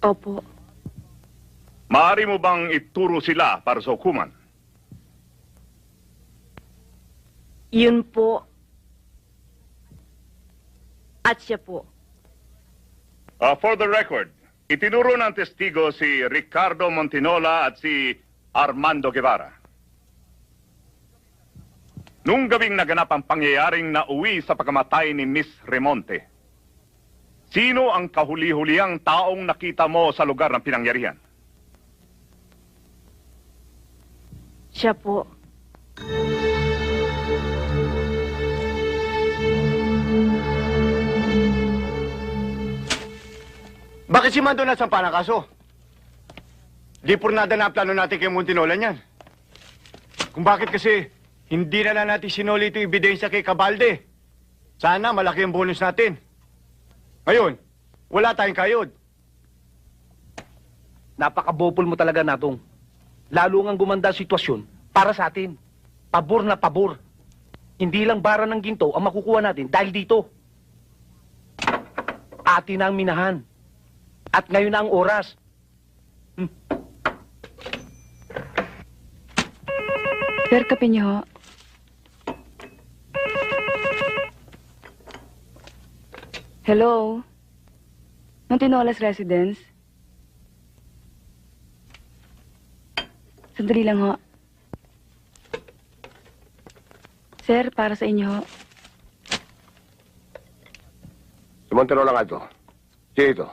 Opo. Maaari mo bang ituro sila para sa hukuman? Yun po. At siya po. For the record, itinuro ng testigo si Ricardo Montinola at si Armando Guevara. Nung gabing naganap ang pangyayaring nauwi sa pagkamatay ni Miss Remonte, sino ang kahuli-huliang taong nakita mo sa lugar ng pinangyarihan? Siya po. Bakit si Mando nasampa ng kaso? Di purnada na ang plano natin kay Montinola niyan. Kung bakit kasi hindi na lang natin sinuli ito ebidensya kay Cabalde. Sana malaki ang bonus natin. Ngayon, wala tayong kayod. Napakabopol mo talaga, Natong. Lalo ngang gumanda ang sitwasyon para sa atin. Pabor na pabor. Hindi lang bara ng ginto ang makukuha natin dahil dito. Atin na ang minahan. At ngayon na ang oras. Sir, kape niyo ho. Hello? Montinolas Residence? Sandali lang ho. Sir, para sa inyo ho. Si Montinola nga ito. Sino ito?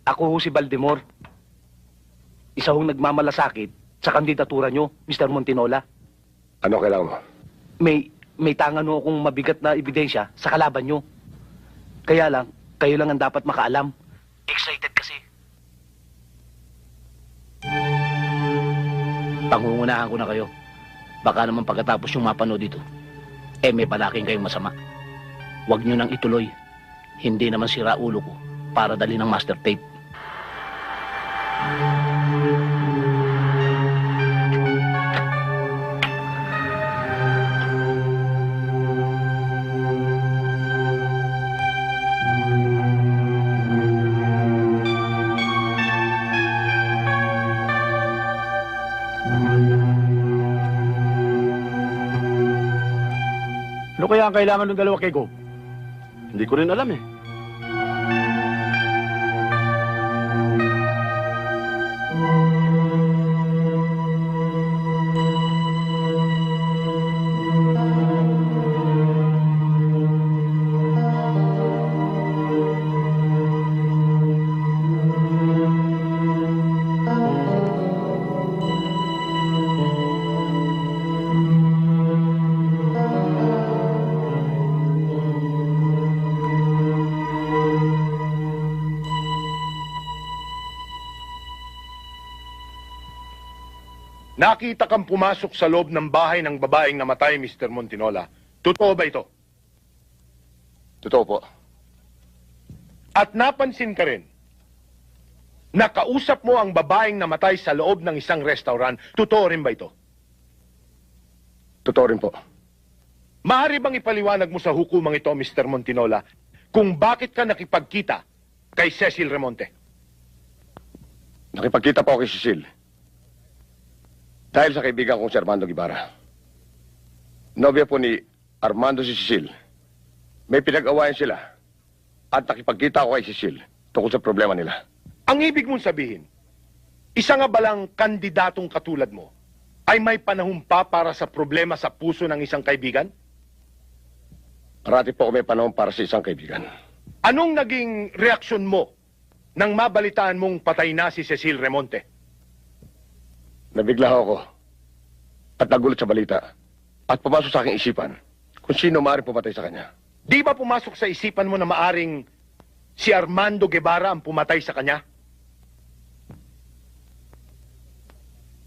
Ako ho si Baldemor. Isa hong nagmamalasakit sa kandidatura nyo, Mr. Montinola. Ano kailangan mo? May tangan ho akong mabigat na ebidensya sa kalaban nyo. Kaya lang, kayo lang ang dapat makaalam. Excited kasi. Pangungunahan ko na kayo. Baka naman pagkatapos yung mapanood dito, may palaking kayong masama. Huwag nyo nang ituloy. Hindi naman sira ulo ko para dali ng master tape. Ano kaya ang kailangan ng dalawa kay Gob? Hindi ko rin alam eh. Nakita kang pumasok sa loob ng bahay ng babaeng namatay, Mr. Montinola. Totoo ba ito? Totoo po. At napansin ka rin, nakausap mo ang babaeng namatay sa loob ng isang restaurant. Totoo rin ba ito? Totoo rin po. Maaari bang ipaliwanag mo sa hukumang ito, Mr. Montinola, kung bakit ka nakipagkita kay Cecil Remonte? Nakipagkita po ako kay Cecil. Dahil sa kaibigan kong si Armando Guevara. Nobya po ni Armando si Cecil. May pinag-awayan sila. At nakipagkita ako kay Cecil tungkol sa problema nila. Ang ibig mong sabihin, isa nga balang kandidatong katulad mo ay may panahon pa para sa problema sa puso ng isang kaibigan? Parati po ako may panahon para sa isang kaibigan. Anong naging reaksyon mo nang mabalitaan mong patay na si Cecil Remonte? Nabigla ako. at nagulat sa balita at pumasok sa aking isipan kung sino maaaring pumatay sa kanya. Di ba pumasok sa isipan mo na maaring si Armando Guevara ang pumatay sa kanya?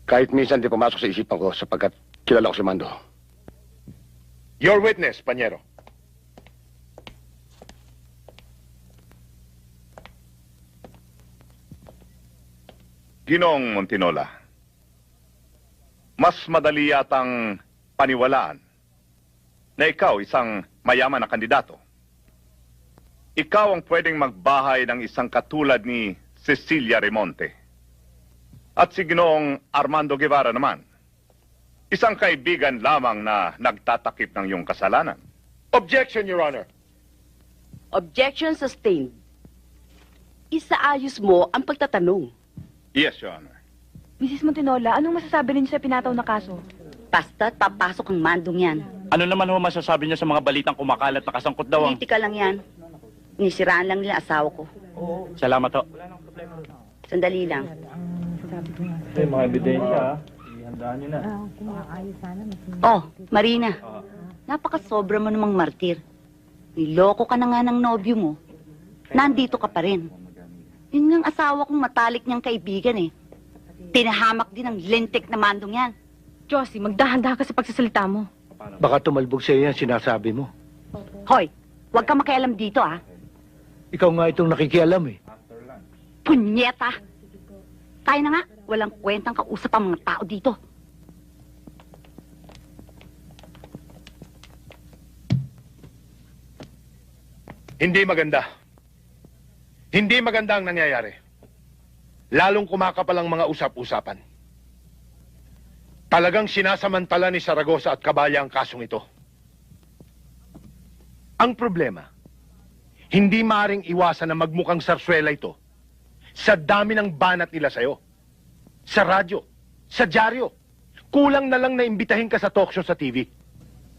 Kahit minsan di pumasok sa isipan ko sapagkat kilala ko si Mando. Your witness, Panyero. Ginoong Montinola, mas madali yatang paniwalaan na ikaw isang mayaman na kandidato. Ikaw ang pwedeng magbahay ng isang katulad ni Cecilia Remonte. At si Ginoong Armando Guevara naman, isang kaibigan lamang na nagtatakip ng iyong kasalanan. Objection, Your Honor. Objection sustained. Isaayos mo ang pagtatanong. Yes, Your Honor. Mrs. Montinola, anong masasabi ninyo sa pinataw na kaso? Basta papasok ang mandong yan. Ano naman ho masasabi niya sa mga balitang kumakalat na kasangkot daw ang... Politika lang yan. Nisiraan lang nila asawa ko. Salamat ho. Sandali lang. May mga ebidensya, ihandaan niyo na. Oh, Marina. Napaka-sobra mo namang martir. Niloko ka na nga ng nobyo mo. Nandito ka pa rin. Yun ngang asawa kong matalik niyang kaibigan eh. Tinahamak din ang lintik na mandong yan. Josie, magdahan-dahan ka sa pagsasalita mo. Baka tumalbog sa iyo yan sinasabi mo. Hoy, huwag ka makialam dito ah. Ikaw nga itong nakikialam eh. Punyeta! Tayo na nga, walang kwentang kausap ang mga tao dito. Hindi maganda. Hindi maganda ang nangyayari. Lalong kumakapal ang mga usap-usapan. Talagang sinasamantala ni Saragosa at Caballa ang kasong ito. Ang problema, hindi maaring iwasan na magmukhang sarswela ito sa dami ng banat nila sa'yo. Sa radyo, sa dyaryo. Kulang na lang na imbitahin ka sa talk show sa TV.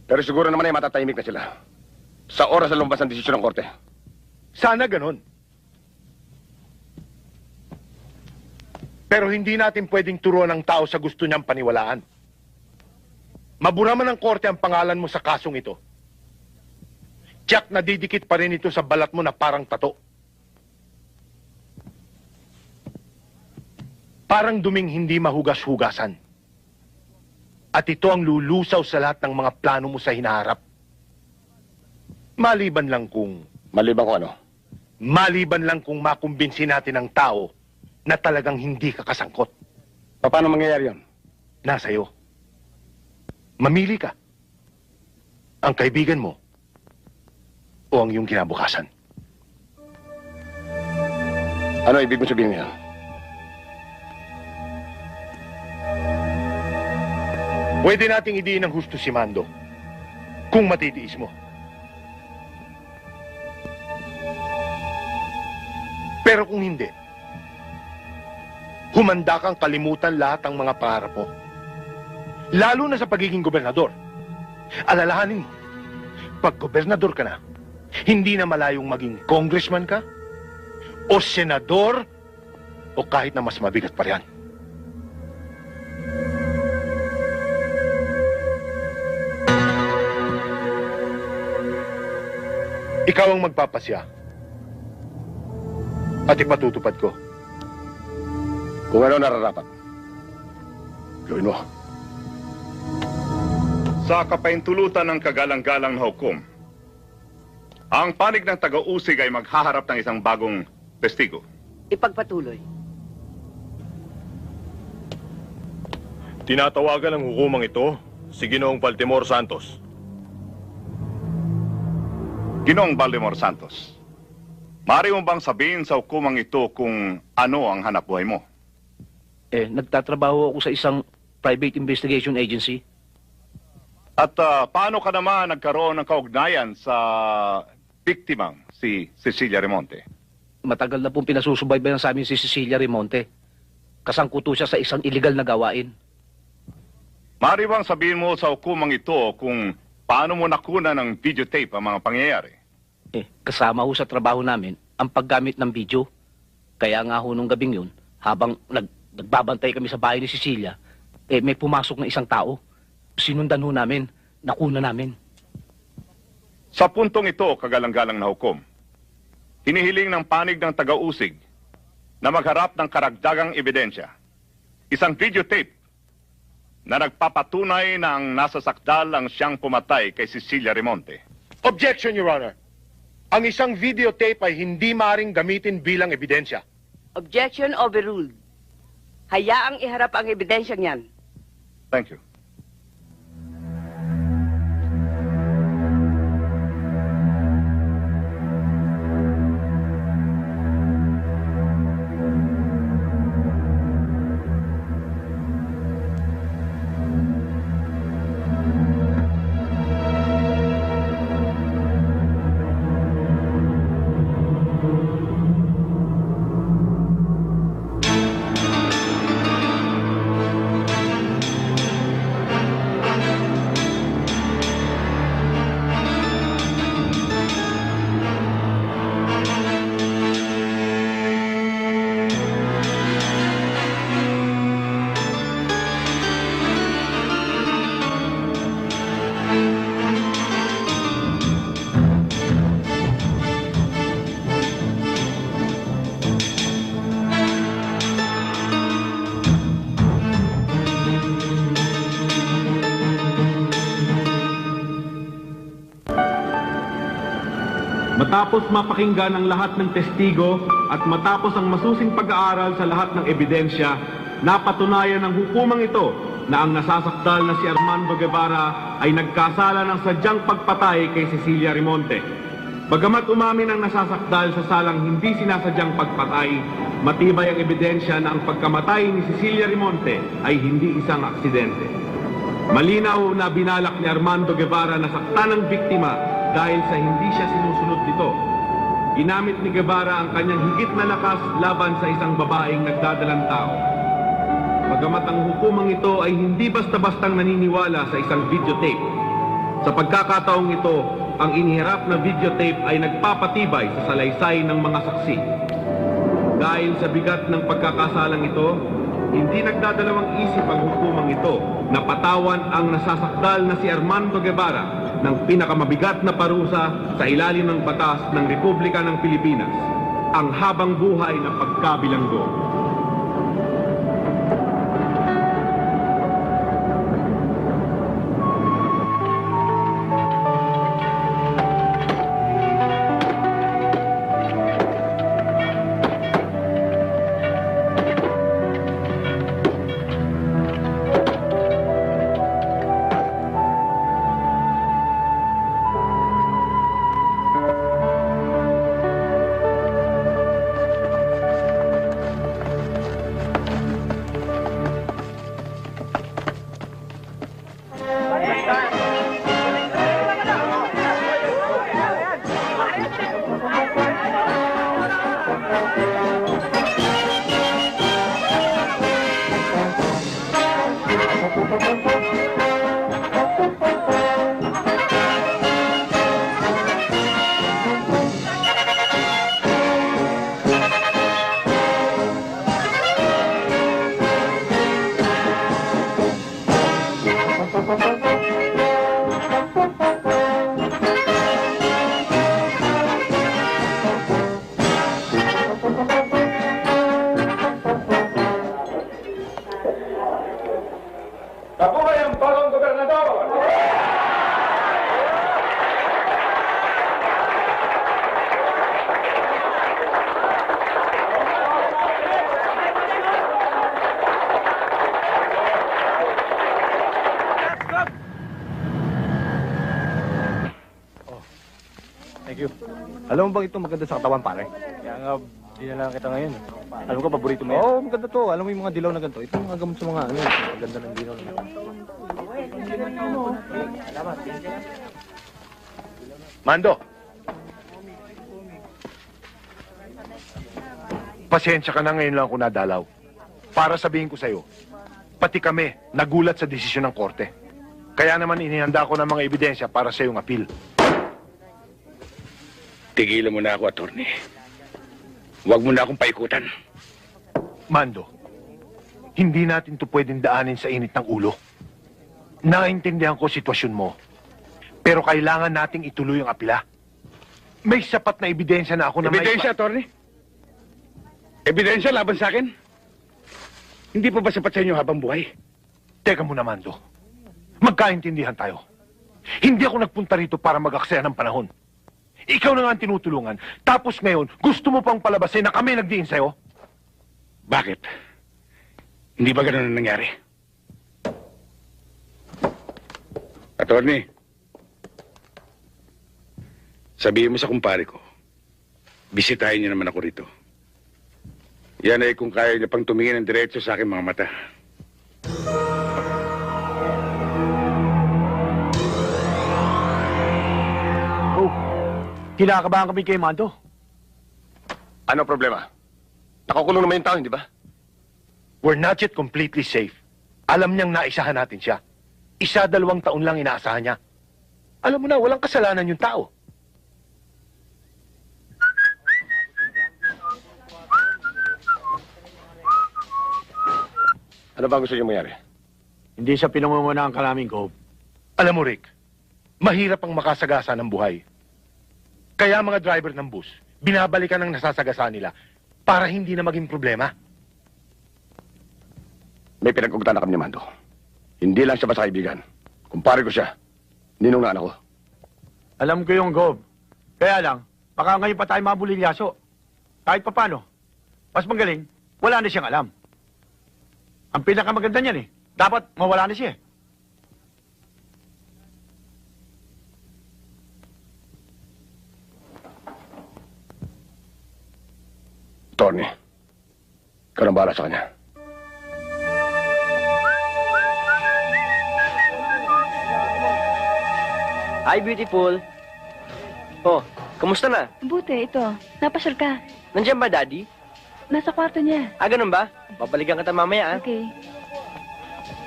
Pero siguro naman ay matatahimik na sila sa oras na lumabas ang desisyon ng korte. Sana ganon. Pero hindi natin pwedeng turuan ng tao sa gusto niyang paniwalaan. Mabura man ng korte ang pangalan mo sa kasong ito. Tiyak na didikit pa rin ito sa balat mo na parang tato. Parang duming hindi mahugas-hugasan. At ito ang lulusaw sa lahat ng mga plano mo sa hinaharap. Maliban lang kung... Maliban kung ano? Maliban lang kung makumbinsi natin ang tao na talagang hindi ka kasangkot. Paano mangyayari yun? Nasa iyo. Mamili ka. Ang kaibigan mo o ang iyong kinabukasan. Ano ibig mo sabihin niya? Pwede nating idiin ng husto si Mando kung matitiis mo. Pero kung hindi, humanda kang kalimutan lahat ang mga pangarap mo. Lalo na sa pagiging gobernador. Alalahanin mo, pag gobernador ka na, hindi na malayong maging congressman ka, o senador, o kahit na mas mabigat pa riyan. Ikaw ang magpapasya. At ipatutupad ko. Kung ano nararapat, gawin mo. Sa kapaintulutan ng kagalang-galang na hukom, ang panig ng taga-usig ay maghaharap ng isang bagong testigo. Ipagpatuloy. Tinatawagan ng hukumang ito si Ginoong Baltimore Santos. Ginoong Baltimore Santos, maaari mo bang sabihin sa hukumang ito kung ano ang hanapbuhay mo? Nagtatrabaho ako sa isang private investigation agency. At paano ka naman nagkaroon ng kaugnayan sa biktimang si Cecilia Remonte? Matagal na pong pinasusubaybayan sa amin si Cecilia Remonte. Kasangkuto siya sa isang illegal na gawain. Maaari bang sabihin mo sa hukumang ito kung paano mo nakuna ng videotape ang mga pangyayari? Kasama ho sa trabaho namin ang paggamit ng video. Kaya nga ho nung gabing yun, habang nagbabantay kami sa bahay ni Cecilia, may pumasok na isang tao. sinundan ho namin. Nakuna namin. Sa puntong ito, kagalang-galang na hukom, hinihiling ng panig ng taga-usig na magharap ng karagdagang ebidensya. Isang videotape na nagpapatunay na ang nasa sakdal ang siyang pumatay kay Cecilia Remonte. Objection, Your Honor. Ang isang videotape ay hindi maring gamitin bilang ebidensya. Objection overruled. Hayaang iharap ang ebidensyang yan. Thank you. Matapos mapakinggan ang lahat ng testigo at matapos ang masusing pag-aaral sa lahat ng ebidensya, napatunayan ng hukumang ito na ang nasasakdal na si Armando Guevara ay nagkasala ng sadyang pagpatay kay Cecilia Remonte. Bagamat umamin ang nasasakdal sa salang hindi sinasadyang pagpatay, matibay ang ebidensya na ang pagkamatay ni Cecilia Remonte ay hindi isang aksidente. Malinaw na binalak ni Armando Guevara na saktan ng biktima dahil sa hindi siya sinusunod nito. Ginamit ni Guevara ang kanyang higit na lakas laban sa isang babaeng nagdadalang tao. Bagamat ang hukumang ito ay hindi basta-bastang naniniwala sa isang videotape. Sa pagkakataong ito, ang iniharap na videotape ay nagpapatibay sa salaysay ng mga saksi. Dahil sa bigat ng pagkakasalang ito, hindi nagdadalawang isip ang hukumang ito na patawan ang nasasakdal na si Armando Guevara ng pinakamabigat na parusa sa ilalim ng batas ng Republika ng Pilipinas, ang habang buhay na pagkabilanggo. Nabuhay ang bagong gobernador! Thank you. Alam mo bang ito maganda sa katawan, pare? Kaya nga, dinala kita ngayon. Alam ko, paborito mo yan. Oo, maganda to. Alam mo yung mga dilaw na ganito. Ito yung mga gamot sa mga ano. Maganda ng dilaw na ganito. Mando. Pasensya ka na, ngayon lang ako nadalaw. Para sabihin ko sa'yo, pati kami nagulat sa desisyon ng korte. Kaya naman inihanda ko ng mga ebidensya para sa iyong appeal. Tigilan mo na ako, attorney. Huwag mo na akong paikutan. Mando, hindi natin to pwedeng daanin sa init ng ulo. Naintindihan ko sitwasyon mo. Pero kailangan nating ituloy ang apila. May sapat na ebidensya na ako na Ebidensya, attorney? Ebidensya laban sa akin? Hindi pa ba sapat sa inyo habang buhay? Teka muna, Mando. Magkaintindihan tayo. Hindi ako nagpunta rito para mag-aksaya ng panahon. Ikaw na nga ang tinutulungan. Tapos ngayon, gusto mo pang palabasin na kami nagdiin sa'yo? Bakit? Hindi ba ganun ang nangyari? Attorney, sabihin mo sa kumpare ko, bisitahin niyo naman ako rito. Yan ay kung kaya niya pang tumingin ng diretso sa aking mga mata. Oh, kinakabahan kami kay Mando. Ano problema? Nakakulong naman yung tao, hindi ba? We're not yet completely safe. Alam niyang naisahan natin siya. 1-2 taon lang inaasahan niya. Alam mo na, walang kasalanan yung tao. Ano ba gusto niyo mangyari? Hindi siya pinangungunahan ka namin, Gob. Alam mo, Rick, mahirap ang makasagasa ng buhay. Kaya mga driver ng bus, binabalikan ang nasasagasa nila para hindi na maging problema. May pinag-ugutan na kami ni Mando. Hindi lang siya basta kaibigan. Kumpare ko siya. Ninong na anak ko. Alam ko yung Gob. Kaya lang, baka ngayon pa tayo mabulilyaso. Kahit pa paano. Mas magaling, wala na siyang alam. Ang pinakamaganda niyan dapat mawala na siya. Tony, ikaw nang bahala sa kanya. Hi, beautiful. Oh, kamusta na? Buti, ito. Napasyal ka. Nandiyan ba, Daddy? Nasa kwarto niya. Ah, ganun ba? Babalikan kita mamaya, ah. Okay.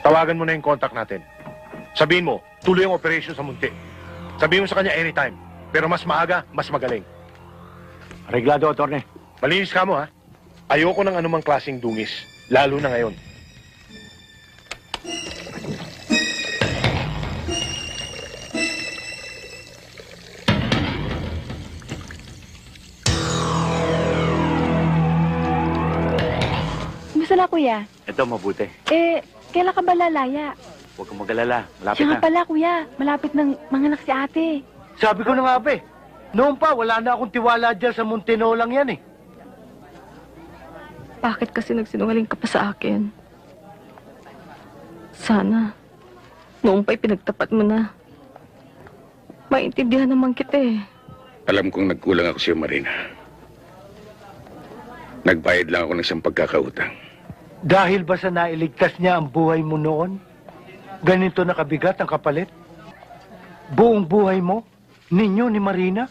Tawagan mo na yung contact natin. Sabihin mo, tuloy ang operation sa Munti. Sabihin mo sa kanya anytime. Pero mas maaga, mas magaling. Reglado, Atty. Malinis ka mo, ha? Ayoko ng anumang klaseng dungis. Lalo na ngayon. Kumusta na, kuya? Ito, mabuti. Kailan ka ba lalaya? Huwag kang mag-alala. Malapit Siya na. nga pala, kuya. Malapit ng manganak si ate. Sabi ko na nga, be. Noon pa, wala na akong tiwala dyan sa Monteno lang yan, Bakit kasi nagsinungaling ka pa sa akin? Sana, noong pa'y pinagtapat mo na. Maintindihan naman kita Alam kong nagkulang ako sa iyo, Marina. Nagbayad lang ako ng isang pagkakautang. Dahil ba sa nailigtas niya ang buhay mo noon? Ganito na kabigat ang kapalit? Buong buhay mo? Ninyo ni Marina?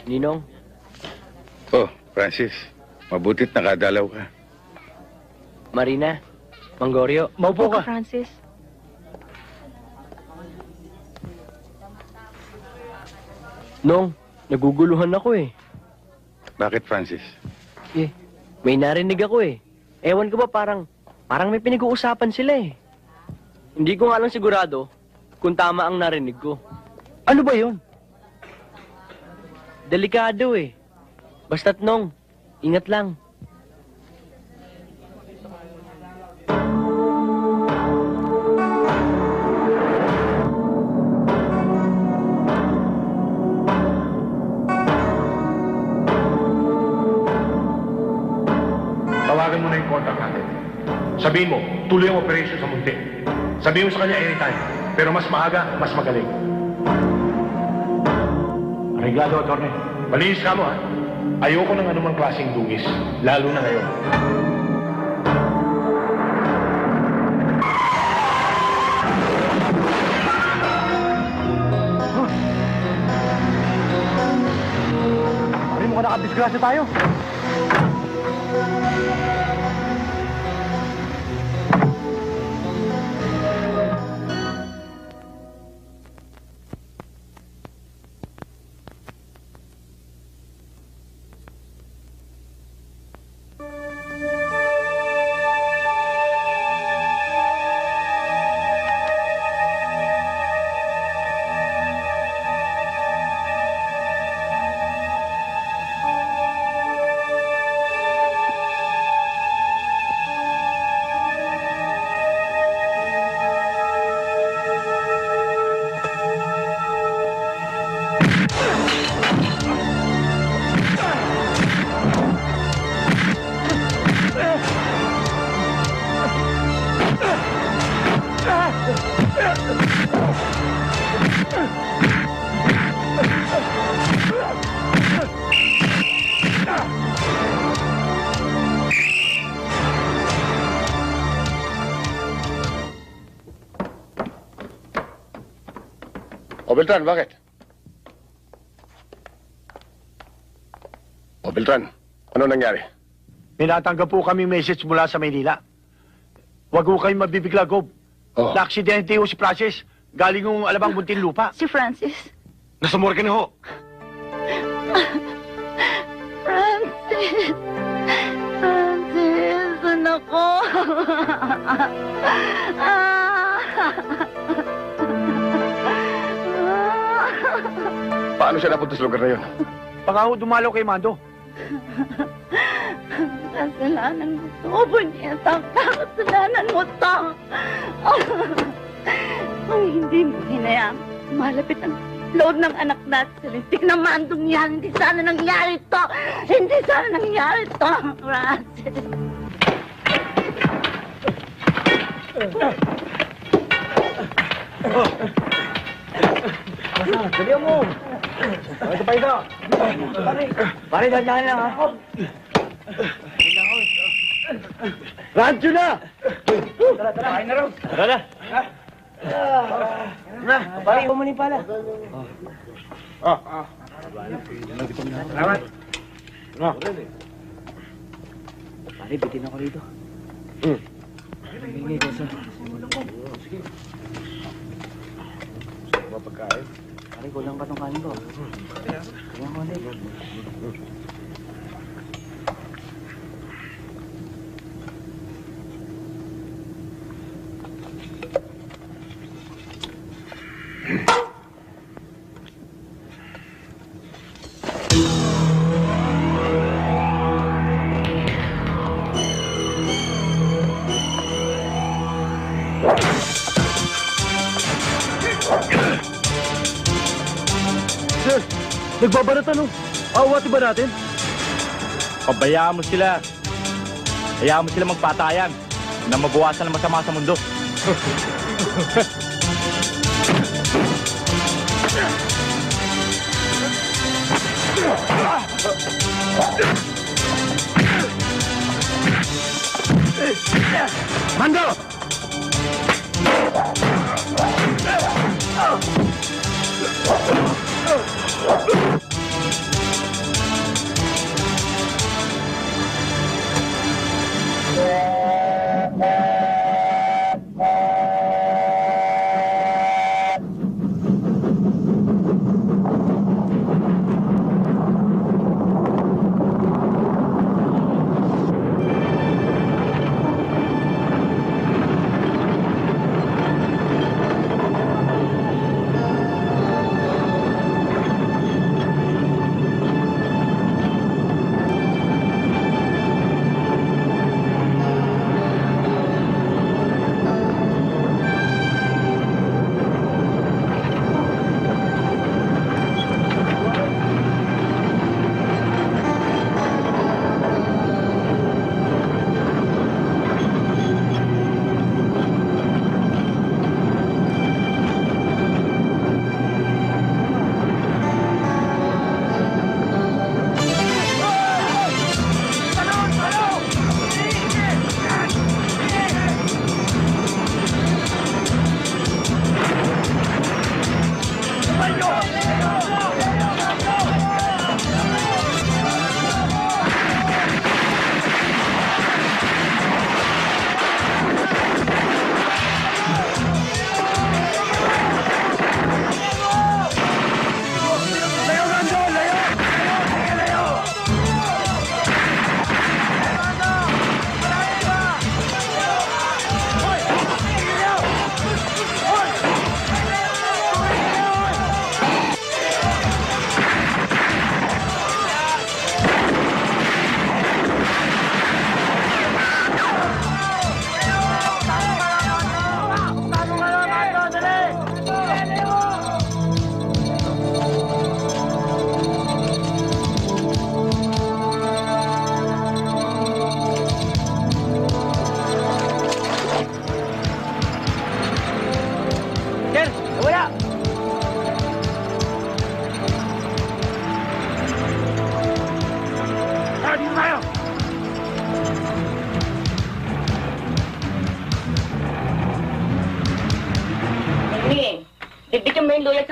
Ninong? Oh, Francis. Mabutit nakadalaw ka. Marina? Manggorio? Maupo ka. Francis. Nong, naguguluhan ako Bakit, Francis? May narinig ako Ewan ko ba parang may pinag-uusapan sila Hindi ko nga lang sigurado kung tama ang narinig ko. Ano ba yon? Delikado Basta't Nong, ingat lang. Tawagan mo na yung contact natin. Sabihin mo, tuloy ang operation sa Munti. Sabihin mo sa kanya anytime. Pero mas maaga, mas magaling. Reglado, Atty. Malinis ka mo, ha? Ayoko ng anumang klaseng dungis. Lalo na ngayon. Pari mo ka nakadisgrasya tayo. O Beltran, bakit? O Beltran, ano nangyari? May natanggap po kami message mula sa Maynila. Huwag ho kayong mabibigla, Gob. Oh. Na-aksidente ho si Francis. Galing yung alabang buntin lupa. Si Francis? Nasa morgue na ho. Francis! Francis, anak ko! Paano siya napunta sa lugar na yun? Baka ho dumalaw kay Mando. Kasalanan mo to, Bunyetang. Kasalanan mo to. Kung hindi mo hinayang, malapit ang load ng anak natin sa lintik na Mandong yan. Hindi sana nangyari to. Hindi sana nangyari to, Francis. Dali mo! Ito pa ito! Pare, dandahan lang ako. Rancho na! Tara, kain na raw. Tara na. Pare, umunin pala. Salamat. Pare, bitin ako rito. Hindi ko sa... Sige. Pagkain. Pare, kulang pa itong kanin ko. Kaya ko ulit. Nagbabaratan, no? Awati ba natin? Pabayaan mo sila. Hayaan mo sila magpatayan na mabawasan ang masama sa mundo. Mando!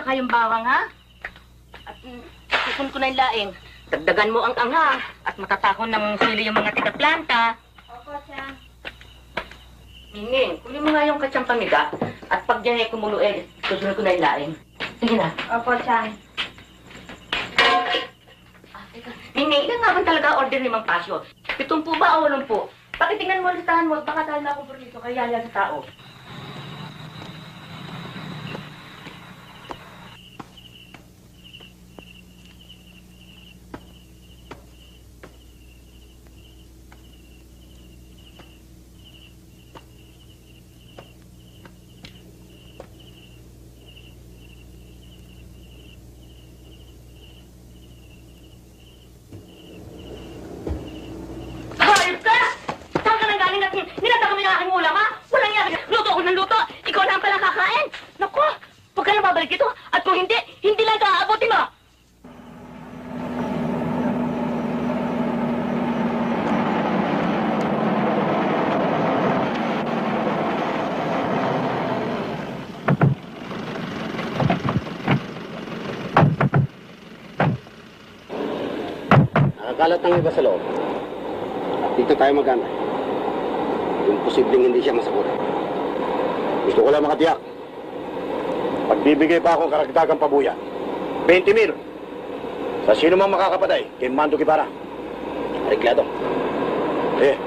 kayong bawang, ha? At sipon ko na yung laing. Dagdagan mo ang anghang at matatakon ng sili yung mga tiga-planta. Opo, Chang. Minging, kunin mo nga yung katsang pamiga at pag dyan ay kumulo susunod ko na yung laing. Sige na. Opo, Chang. Minging, ilan nga ba talaga order ni Mang Pasyo? 7 ba o 8? Pakitingnan mo, listahan mo, baka tayo na akong burrito kaya yan sa tao. Hayop ka! Saan ka nang galing at nilata kami ng aking ulam, ha? Walang yan. Luto ako ng luto. Ikaw lang pala kakain. Naku, huwag ka na babalik ito. At kung hindi, hindi lang ito aabutin mo. Nakakalat ng iba sa loob. At dito tayo magantay. Yung posibleng hindi siya masagot. Gusto ko lang makatiyak. Pagbibigay pa ako karagdagang pabuya. 20,000. Sa sino man makakapatay, kay Mando Guevara. Ariglado. Eh.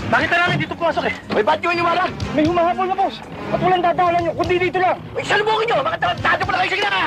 Bakit na namin dito pumasok eh? May ba't yun yung wala? May humahabol na, boss. At walang dadahalan nyo, kundi dito lang. Ay, salubungin nyo! Mga tarantado pa na kayo. Sige na nga!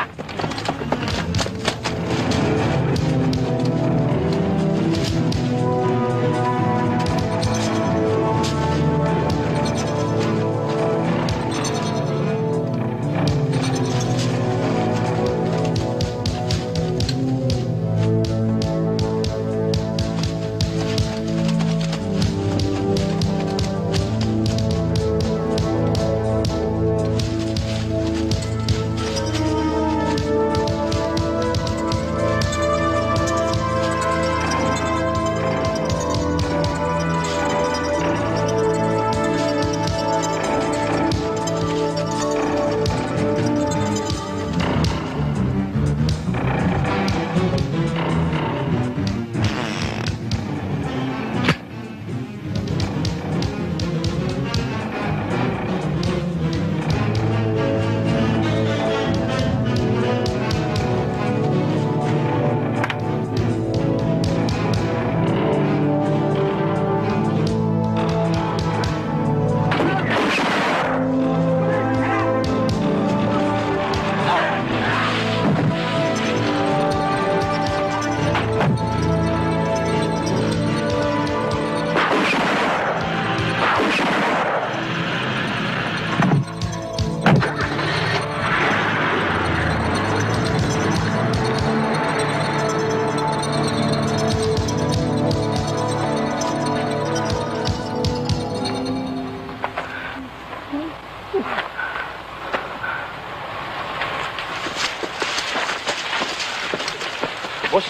Boss,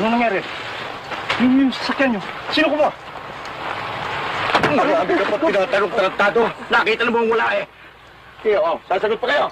ano nangyari? Yung sasakyan nyo. Sino ko ba? Marami ka pa tinatanong tratado. Nakita na mo wala eh. Kayo, sasagot pa kayo.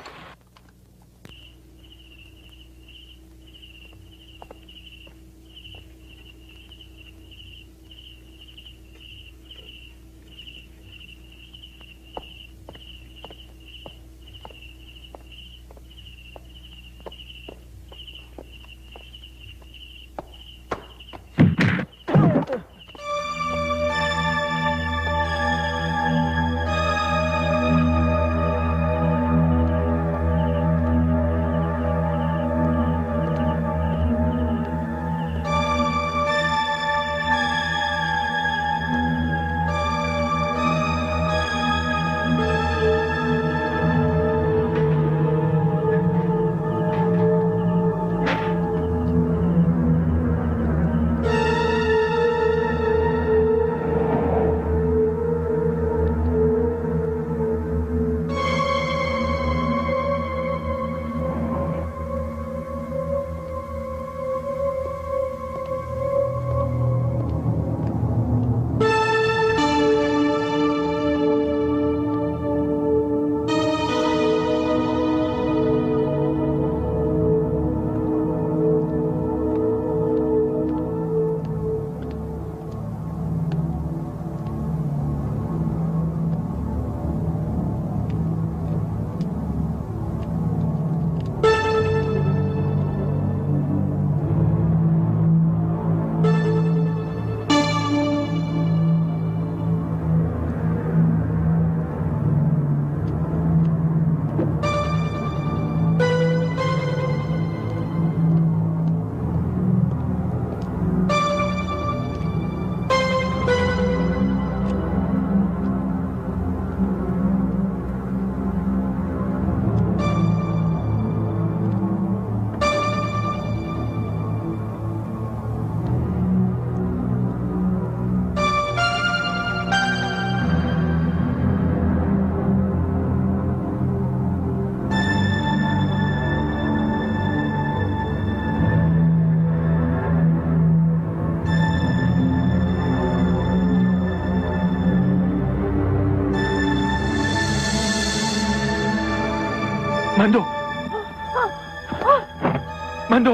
Mando! Mando!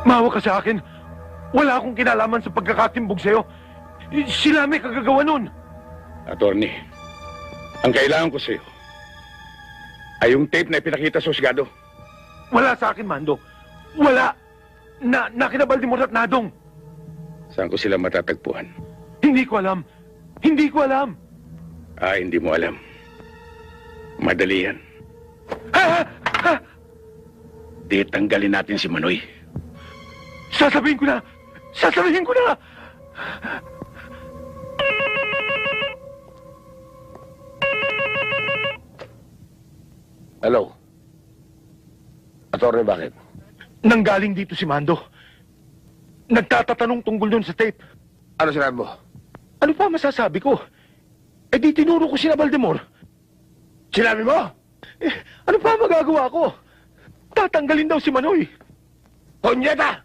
Maawa ka sa akin. Wala akong kinalaman sa pagkakatimbog sa'yo. Sila may kagagawa nun. Attorney, ang kailangan ko sa'yo ay yung tape na ipinakita sa husgado. Wala sa akin, Mando. Wala. Na kina Baldemar at Nadong. Saan ko sila matatagpuan? Hindi ko alam. Hindi ko alam. Hindi mo alam. Madali yan. Di tanggalin natin si Manoy. Sasabihin ko na! Sasabihin ko na! Hello? Attorney, bakit? Nanggaling dito si Mando. Nagtatatanong tungkol dun sa tape. Ano sinabi mo? Ano pa masasabi ko? Eh di tinuro ko sina Baldemar. Sinabi mo? Ano pa magagawa ko? Tatanggalin daw si Manoy. Konyeta!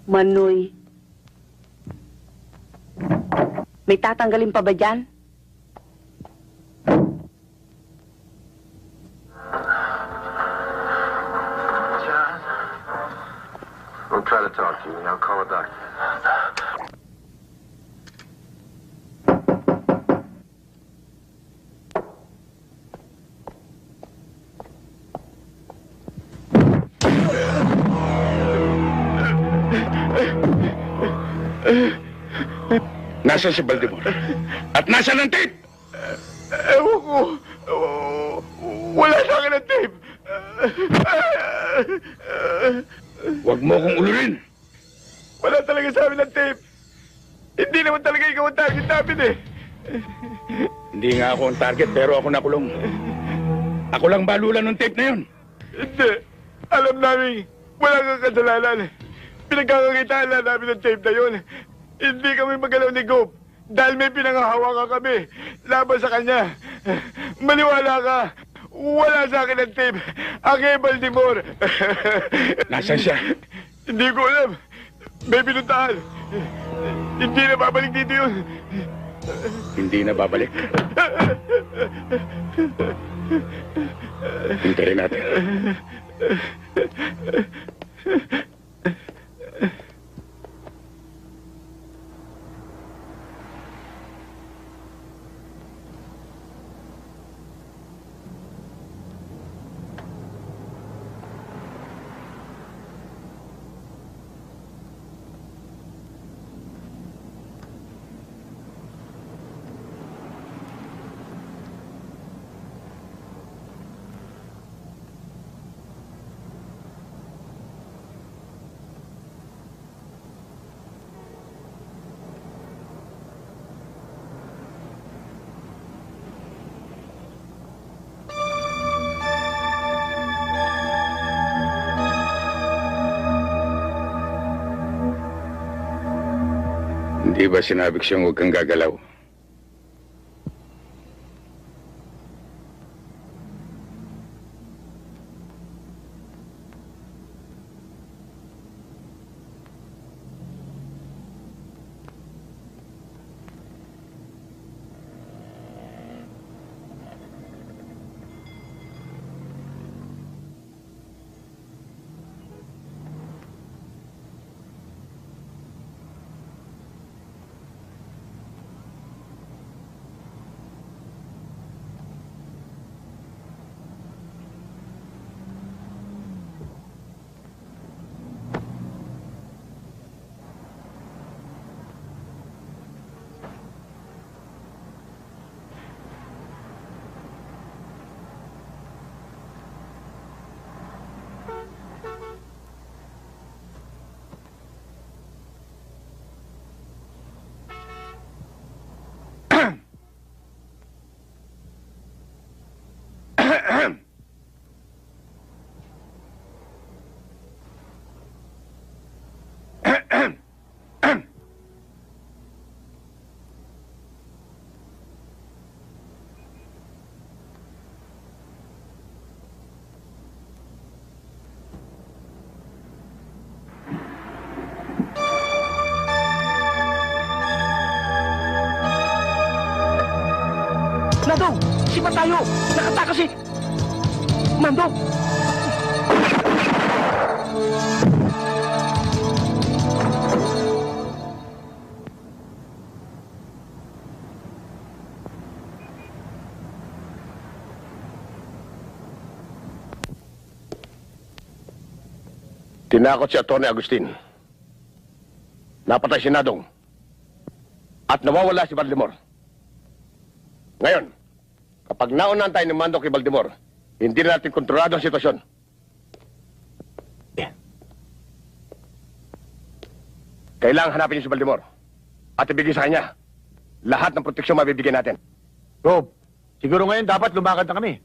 Manoy. May tatanggalin pa ba dyan? We'll try to talk to you. I'll call a doctor. Nasaan si Baldemar? At nasaan ang tape? Ewan ko. Wala sa akin ang tape. Huwag mo akong ulurin. Wala talaga sa amin ang tape. Hindi naman talaga ikaw ang target namin eh. Hindi nga ako ang target pero ako nakulong. Ako lang balulan ng tape na yun. Hindi. Alam namin, wala kang kasalanan. Pinagkakakitaan lang namin ang tape na yun. Hindi kami magalaw ni Gob dahil may pinangahawakan kami laban sa kanya. Maniwala ka, Wala sa akin ang tape. Ang kay Baltimore. Nasaan siya? Hindi ko alam. May pinuntahan. Hindi na babalik dito yun. Hindi na babalik. Hintayin natin. Hindi ba sinabi ko siyang huwag kang gagalaw? Nandong! Sipa tayo! Nakatakas si... Mandong! Tinakot si Atty. Agustin. Napatay si Nadong. At nawawala si Baltimore. Ngayon, kapag naunahan tayo ng mando kay Baltimore, hindi na natin kontrolado ang sitwasyon. Kailangan hanapin niyo si Baltimore at ibigay sa kanya lahat ng proteksyon mabibigyan natin. Rob, siguro ngayon dapat lumakad na kami.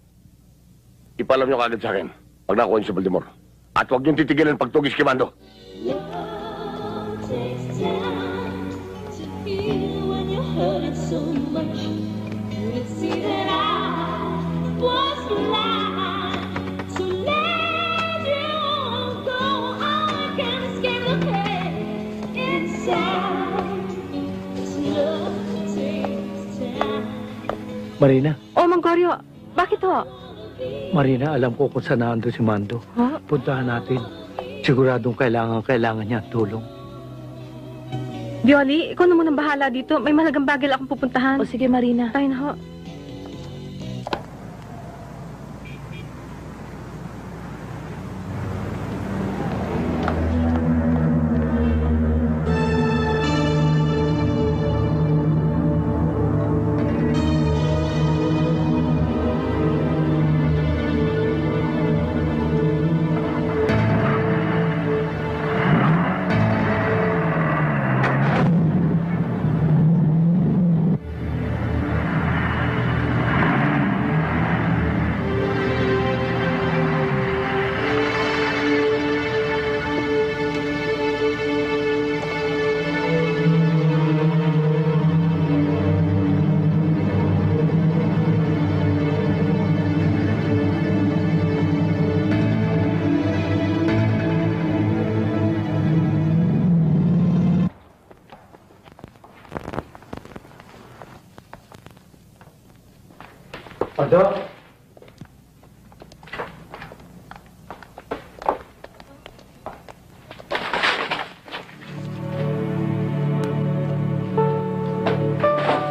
Ipalam niyo kagad sa akin pag nakuha niyo si Baltimore. At huwag niyong titigilan ang pagtugis kay Mando. Marina, Oh, Manggorio, bakit ho? Marina, alam ko kung saan naando si Mando. Huh? Puntahan natin. Siguradong kailangan niya ang tulong. Violi, ikaw na munang bahala dito. May malagang bagay akong pupuntahan. O sige, Marina. Tayo na ho. Mando?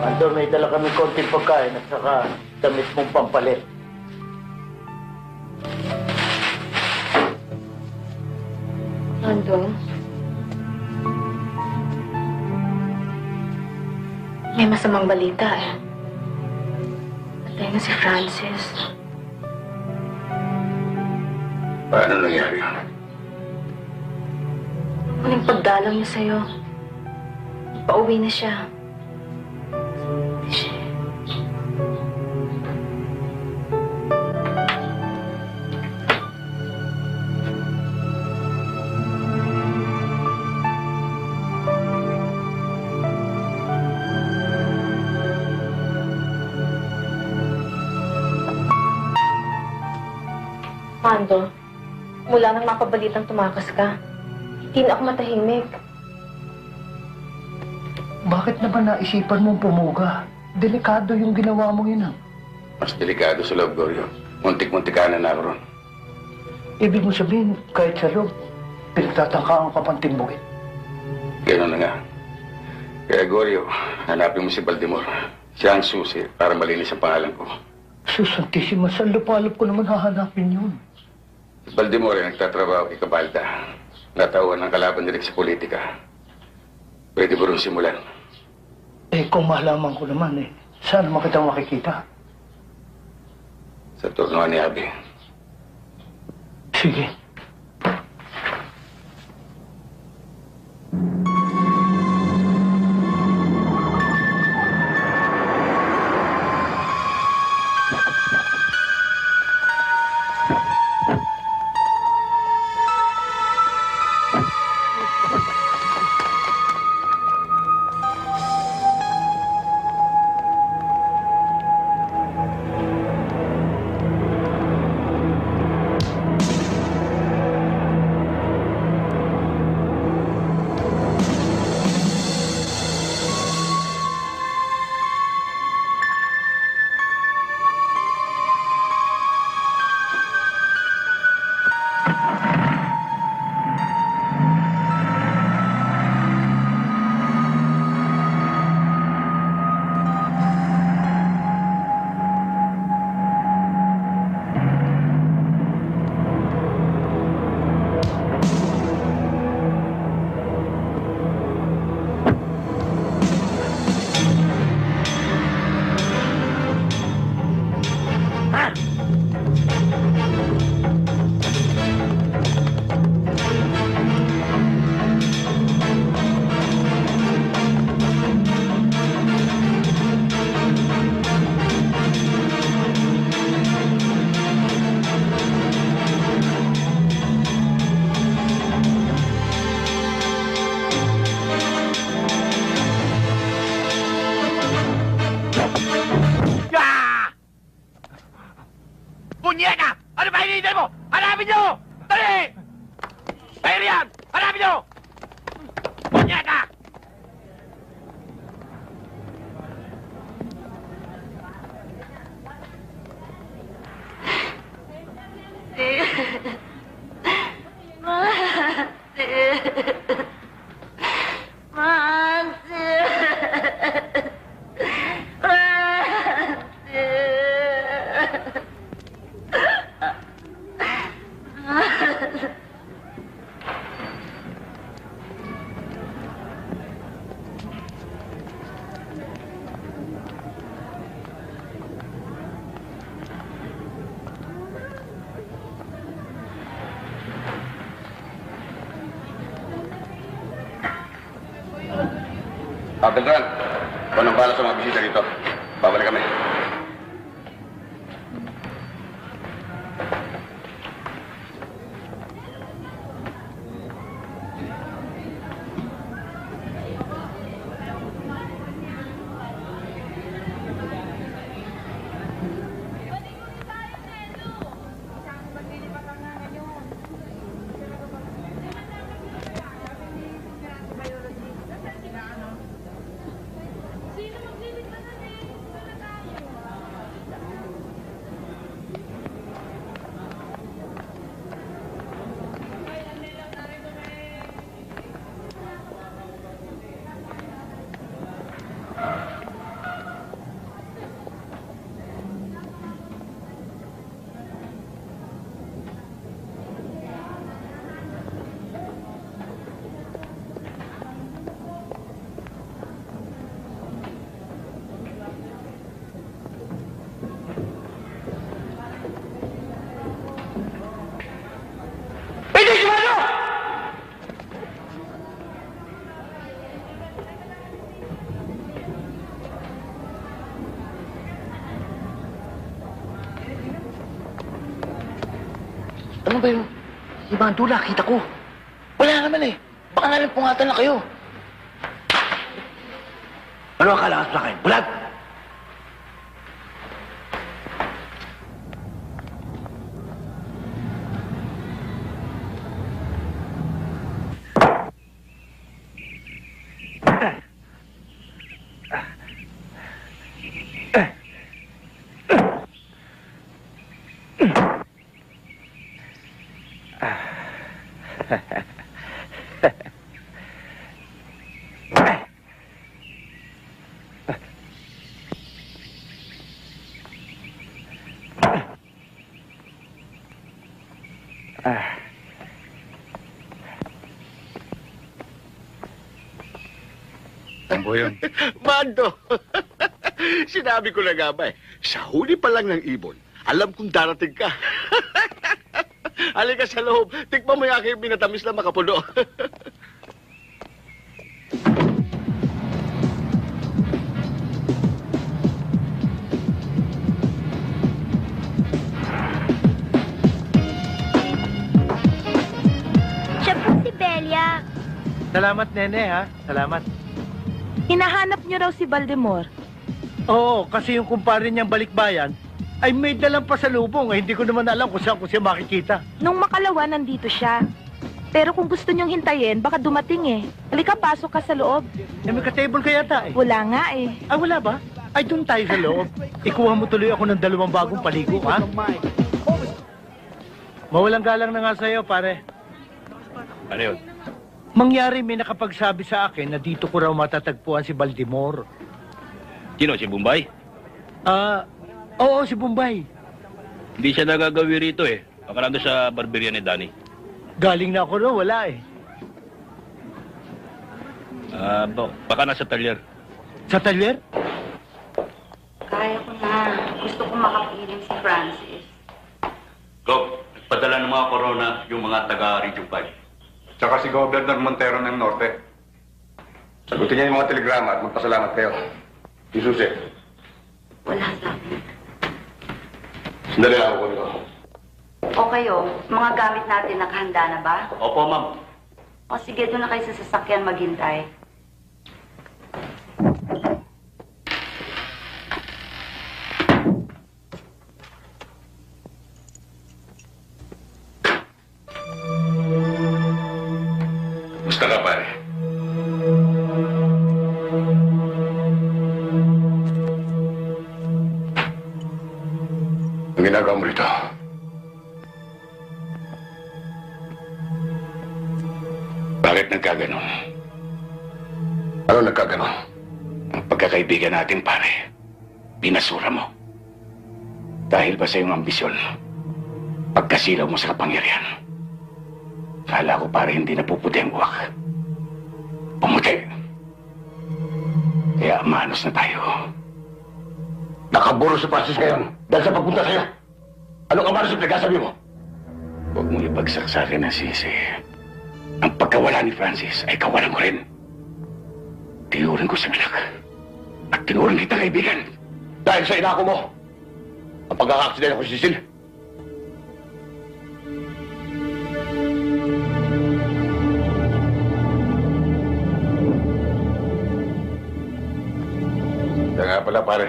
Mando, may dala kami konting pagkain at saka damit mong pampalit. Mando? May masamang balita eh. Patay na si Francis. Paano nangyari? Muling pagdalaw niya sa'yo. Pauwi na siya. Mando, mula nang mapabalitang tumakas ka, hindi na ako matahimik. Bakit naman naisipan mong pumuga? Delikado yung ginawa mo yun, Mas delikado sa loob, Goryo. Muntik-muntikanan na ako ron. Ibig mo sabihin, kahit sa loob, pinagtatangkaan ka pang timbugin. Gano'n na nga. Kaya, Goryo, hanapin mo si Baltimore. Siya ang susi para malinis ang pangalan ko. Susantisima, saan lupalop ko naman hahanapin yun? Si Baltimore ay nagtatrabaho kay Cabalda. Natauhan ng kalaban nila sa politika. Pwede mo rin simulan. Eh, kung malaman ko naman saan mo kita makikita? Sa turnuan ni Abby. Sige. Punyeta! Ano ba hinihintay mo? Hanapin nyo! Dali! Tayo riyan! Hanapin nyo! Punyeta! Captain Grant, kung anong bala sa mga bisita dito, babalik kami. Ano ba yung ibang dula? Kita ko. Wala naman eh. Baka nga lang pungatan na kayo. Ano ang kalakas sa akin? Bulag! Ano yun? Mando! Sinabi ko na nga ba sa huli pa lang ng ibon, alam kong darating ka. Halika sa loob, tikman mo yung aking binatamis na makapuno. Siya po si Belia. Salamat, Nene, ha? Salamat. Hinahanap niyo raw si Baldemor. Oo, kasi yung kumpare niyang balikbayan ay may dalang pasalubong. Hindi ko naman alam kung saan ko siya makikita. Nung makalawa, nandito siya. Pero kung gusto niyong hintayin, baka dumating eh. Halika, pasok ka sa loob. Eh, may ka-table ka yata eh. Wala nga eh. Ah, wala ba? Ay, doon tayo sa loob. Ikuha mo tuloy ako ng 2 bagong paligo, ha? Mawalang galang na nga sa'yo, pare. Ano yun? Mangyari may nakapagsabi sa akin na dito ko raw matatagpuan si Baldemor. Sino, si Bombay? Oo, si Bombay. Hindi siya nagagawi rito eh. Baka nandun sa barberya ni Danny. Galing na ako ro, wala eh. Baka nasa talyer. Sa talyer? Kaya ko na. Gusto ko makapiling si Francis. Gob, nagpadala ng mga corona yung mga taga-Region 5. Tsaka si Governor Montero ng Norte. Sagutin niya yung mga telegrama at magpasalamat kayo. Isusi. Wala sa akin. Sandali lang ako nito. O kayo, mga gamit natin nakahanda na ba? Opo, ma'am. O sige, doon na kayo sa sasakyan maghintay. Gusto ka, pare? Ang ginagawa mo rito? Bakit nagkaganon? Ano nagkaganon? Ang pagkakaibigan natin, pare. Binasura mo. Dahil ba sa iyong ambisyon? Pagkasilaw mo sa kapangyarihan. Kala ko pare hindi napuputi ang buwak. Pumuti. Kaya manos na tayo. Nakaburo si Francis ngayon dahil sa pagpunta sa'yo. Ano ka manos yung pinagsasabi mo? Huwag mo ipagsaksakin ng sisi. Ang pagkawala ni Francis ay kawalan ko rin. Tinurin ko sa anak. At tinurin kita kaibigan. Dahil sa inako mo, ang pagkakaaksidente ko si Cecil. Kaya nga pala, pare.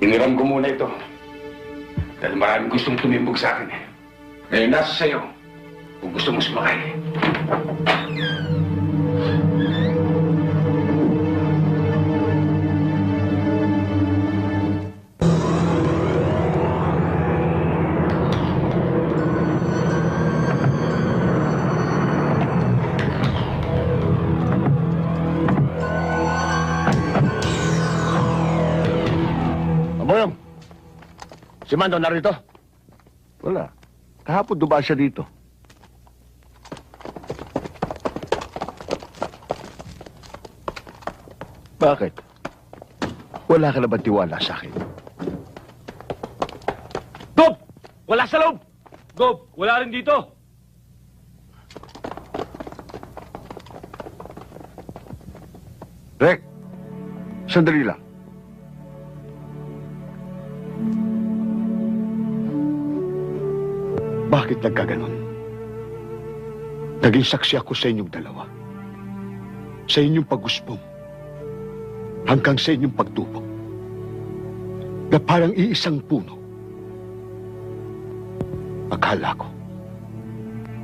Iniram ko muna ito. Dahil maraming gustong tumimbog sa akin eh. Ngayon nasa sa'yo kung gusto mong sumakay. Mamoyong, si Mando narito? Wala. Kahapon dumaan siya dito. Bakit? Wala ka na ba tiwala sa akin? Gob! Wala sa loob! Gob, wala rin dito. Rek, sandali lang. Bakit nagkaganon? Naging saksi ako sa inyong dalawa. Sa inyong pag-usbong. Hanggang sa inyong pagtubok. Na parang iisang puno. Akala ko,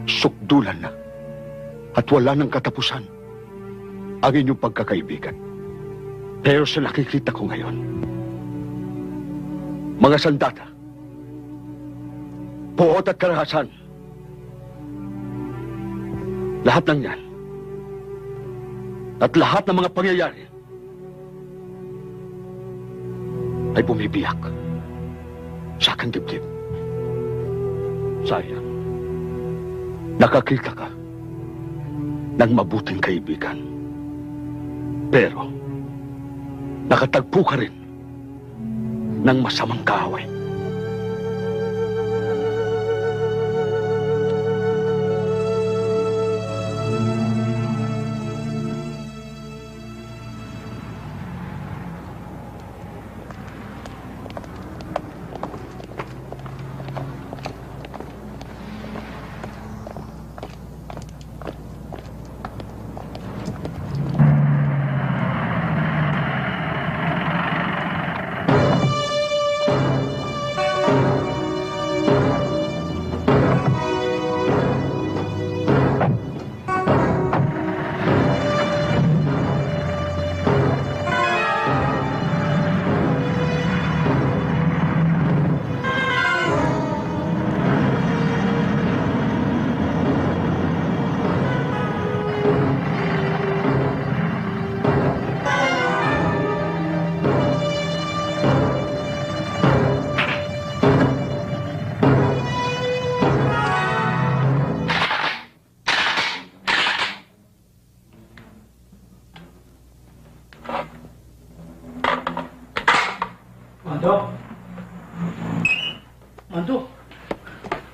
sukdulan na at wala nang katapusan ang inyong pagkakaibigan. Pero sa nakikita ko ngayon, mga sandata, puot at karahasan, lahat ng yan at lahat ng mga pangyayari ay bumibiyak sa aking dibdib. Sayang, nakakita ka ng mabuting kaibigan. Pero, nakatagpo ka rin ng masamang kaaway.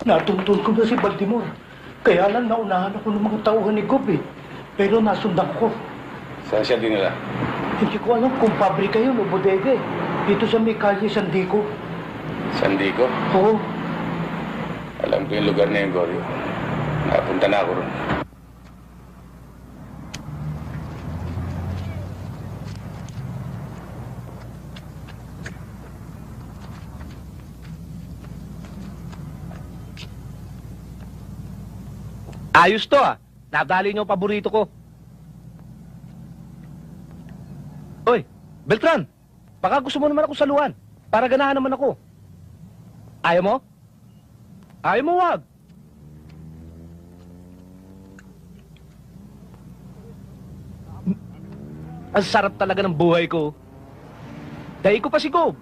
Natuntun ko na si Baltimore. Kaya lang naunahan ako ng mga tauhan ni Gob eh. Pero nasundan ko. Saan siya dinala? Hindi ko alam kung pabrika yun o bodega eh. Dito sa may kalye San Diego. San Diego? Oo. Alam ko yung lugar na yun, Gorio. Napunta na ako ron. Ayos to ah. Nadali niyo ang paborito ko. Oy, Beltran. Baka gusto mo naman ako saluhan. Para ganahan naman ako. Ayaw mo? Ayaw mo, wag. Ang sarap talaga ng buhay ko. Dahi ko pa si Gob.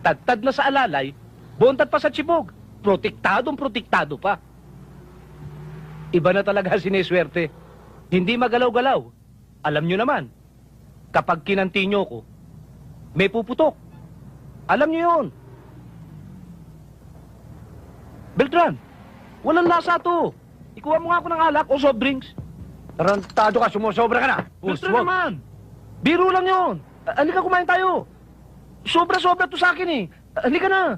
Tadtad na sa alalay, buntad pa sa tsibog. Protektado pa. Iba na talaga siniswerte. Hindi magalaw-galaw. Alam nyo naman, kapag kinanti nyo ko, may puputok. Alam nyo yun. Beltran, walang lasa to. Ikuha mo nga ako ng alak o soft drinks. Tarantado ka, sumusobra ka na. Beltran naman. Biro lang yun. Halika, kumain tayo. Sobra-sobra to sa akin eh. Halika na.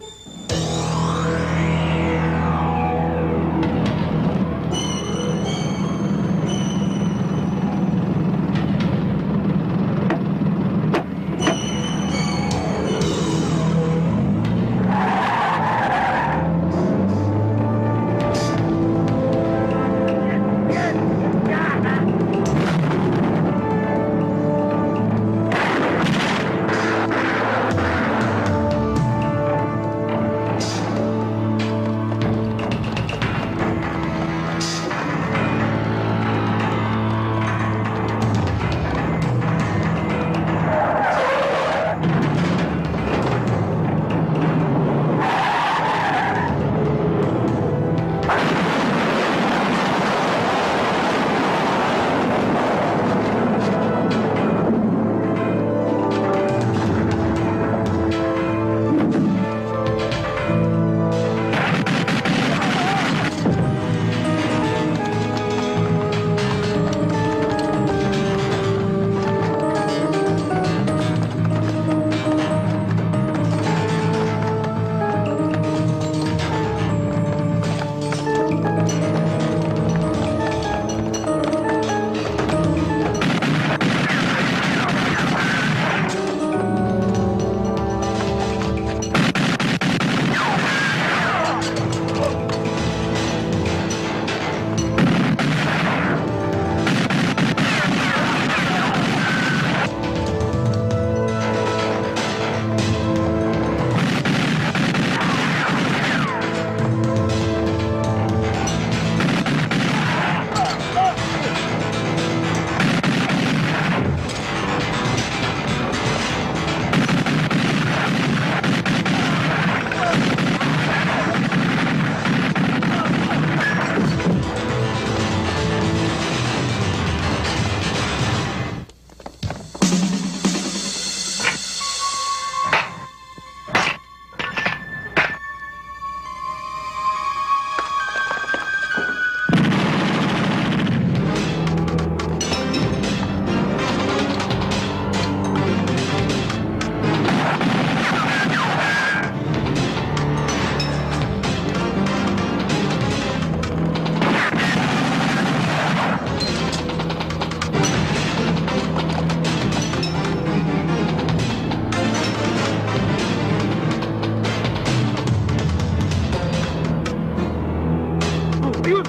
Yun!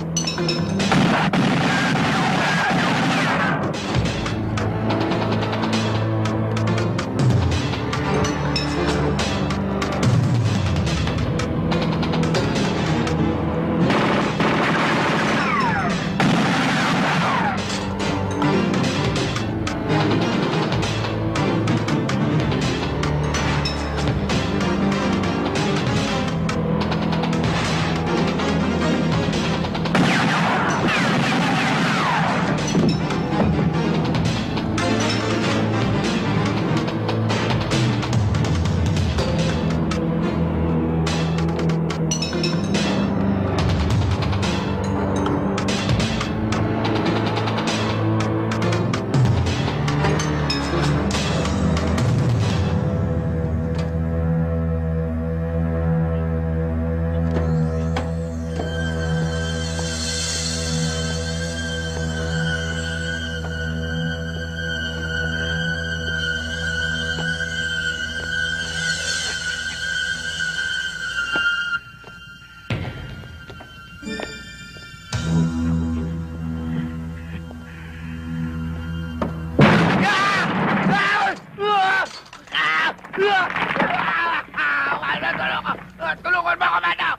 Tulungan mo ako, Mano!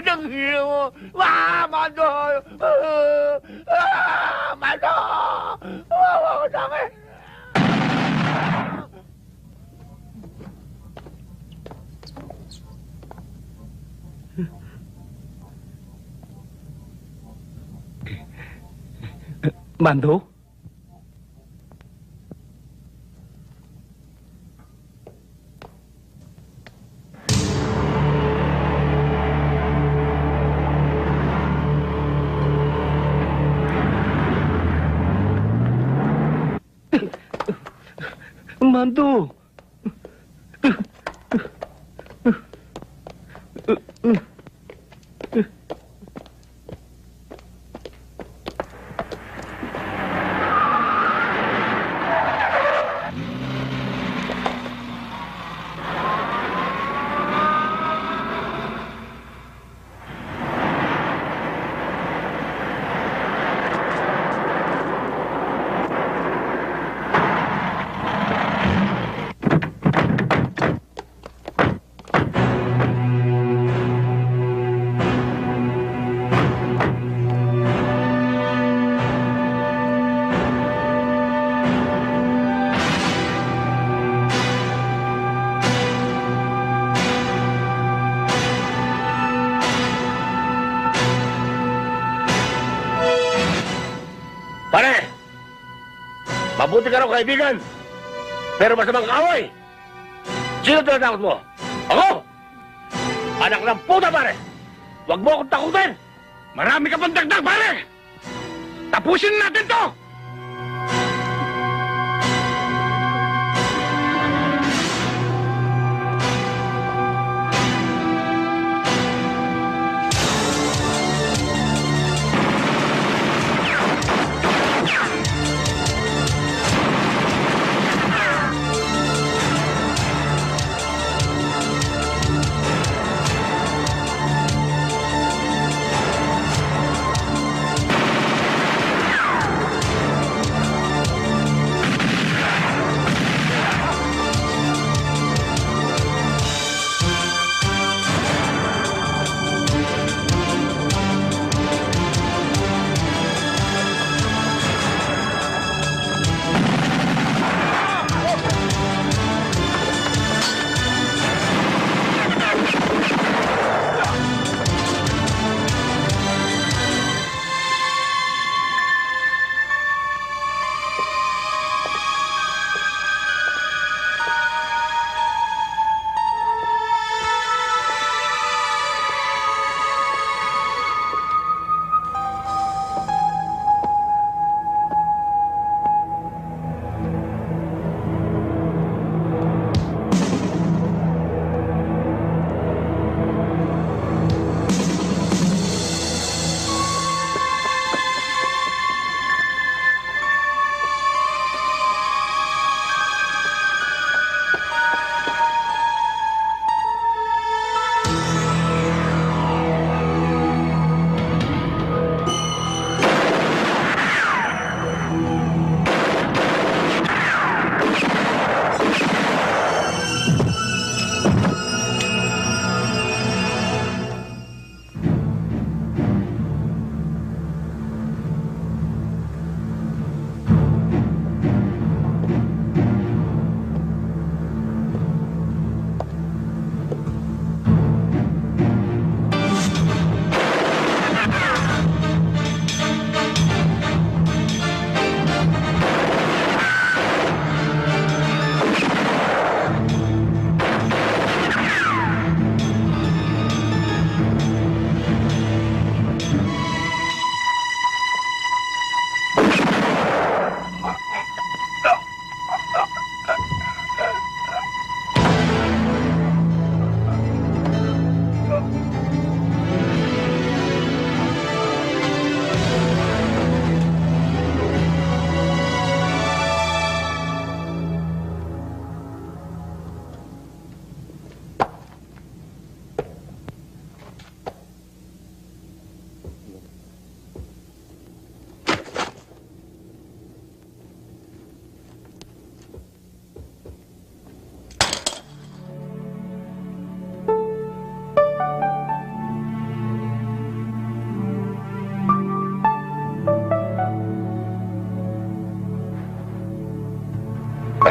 Nanghilo mo! Mano! Mano! Wawa ko sa akin! Mando? Mando! Pare! Mabuti ka raw kaibigan! Pero masamang kaaway! Sino tinatakot mo? Ako! Anak ng puta, pare! Huwag mo akong takutin! Marami ka pang dagdag, pare! Tapusin natin to!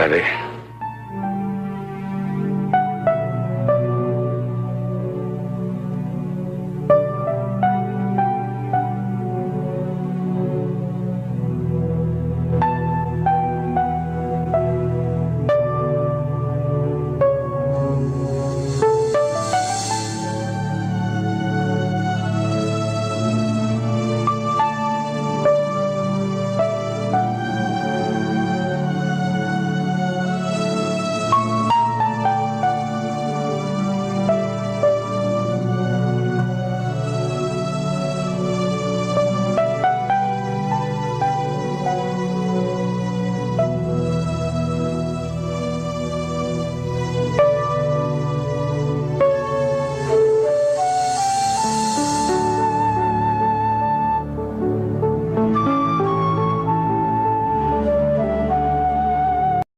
Pare,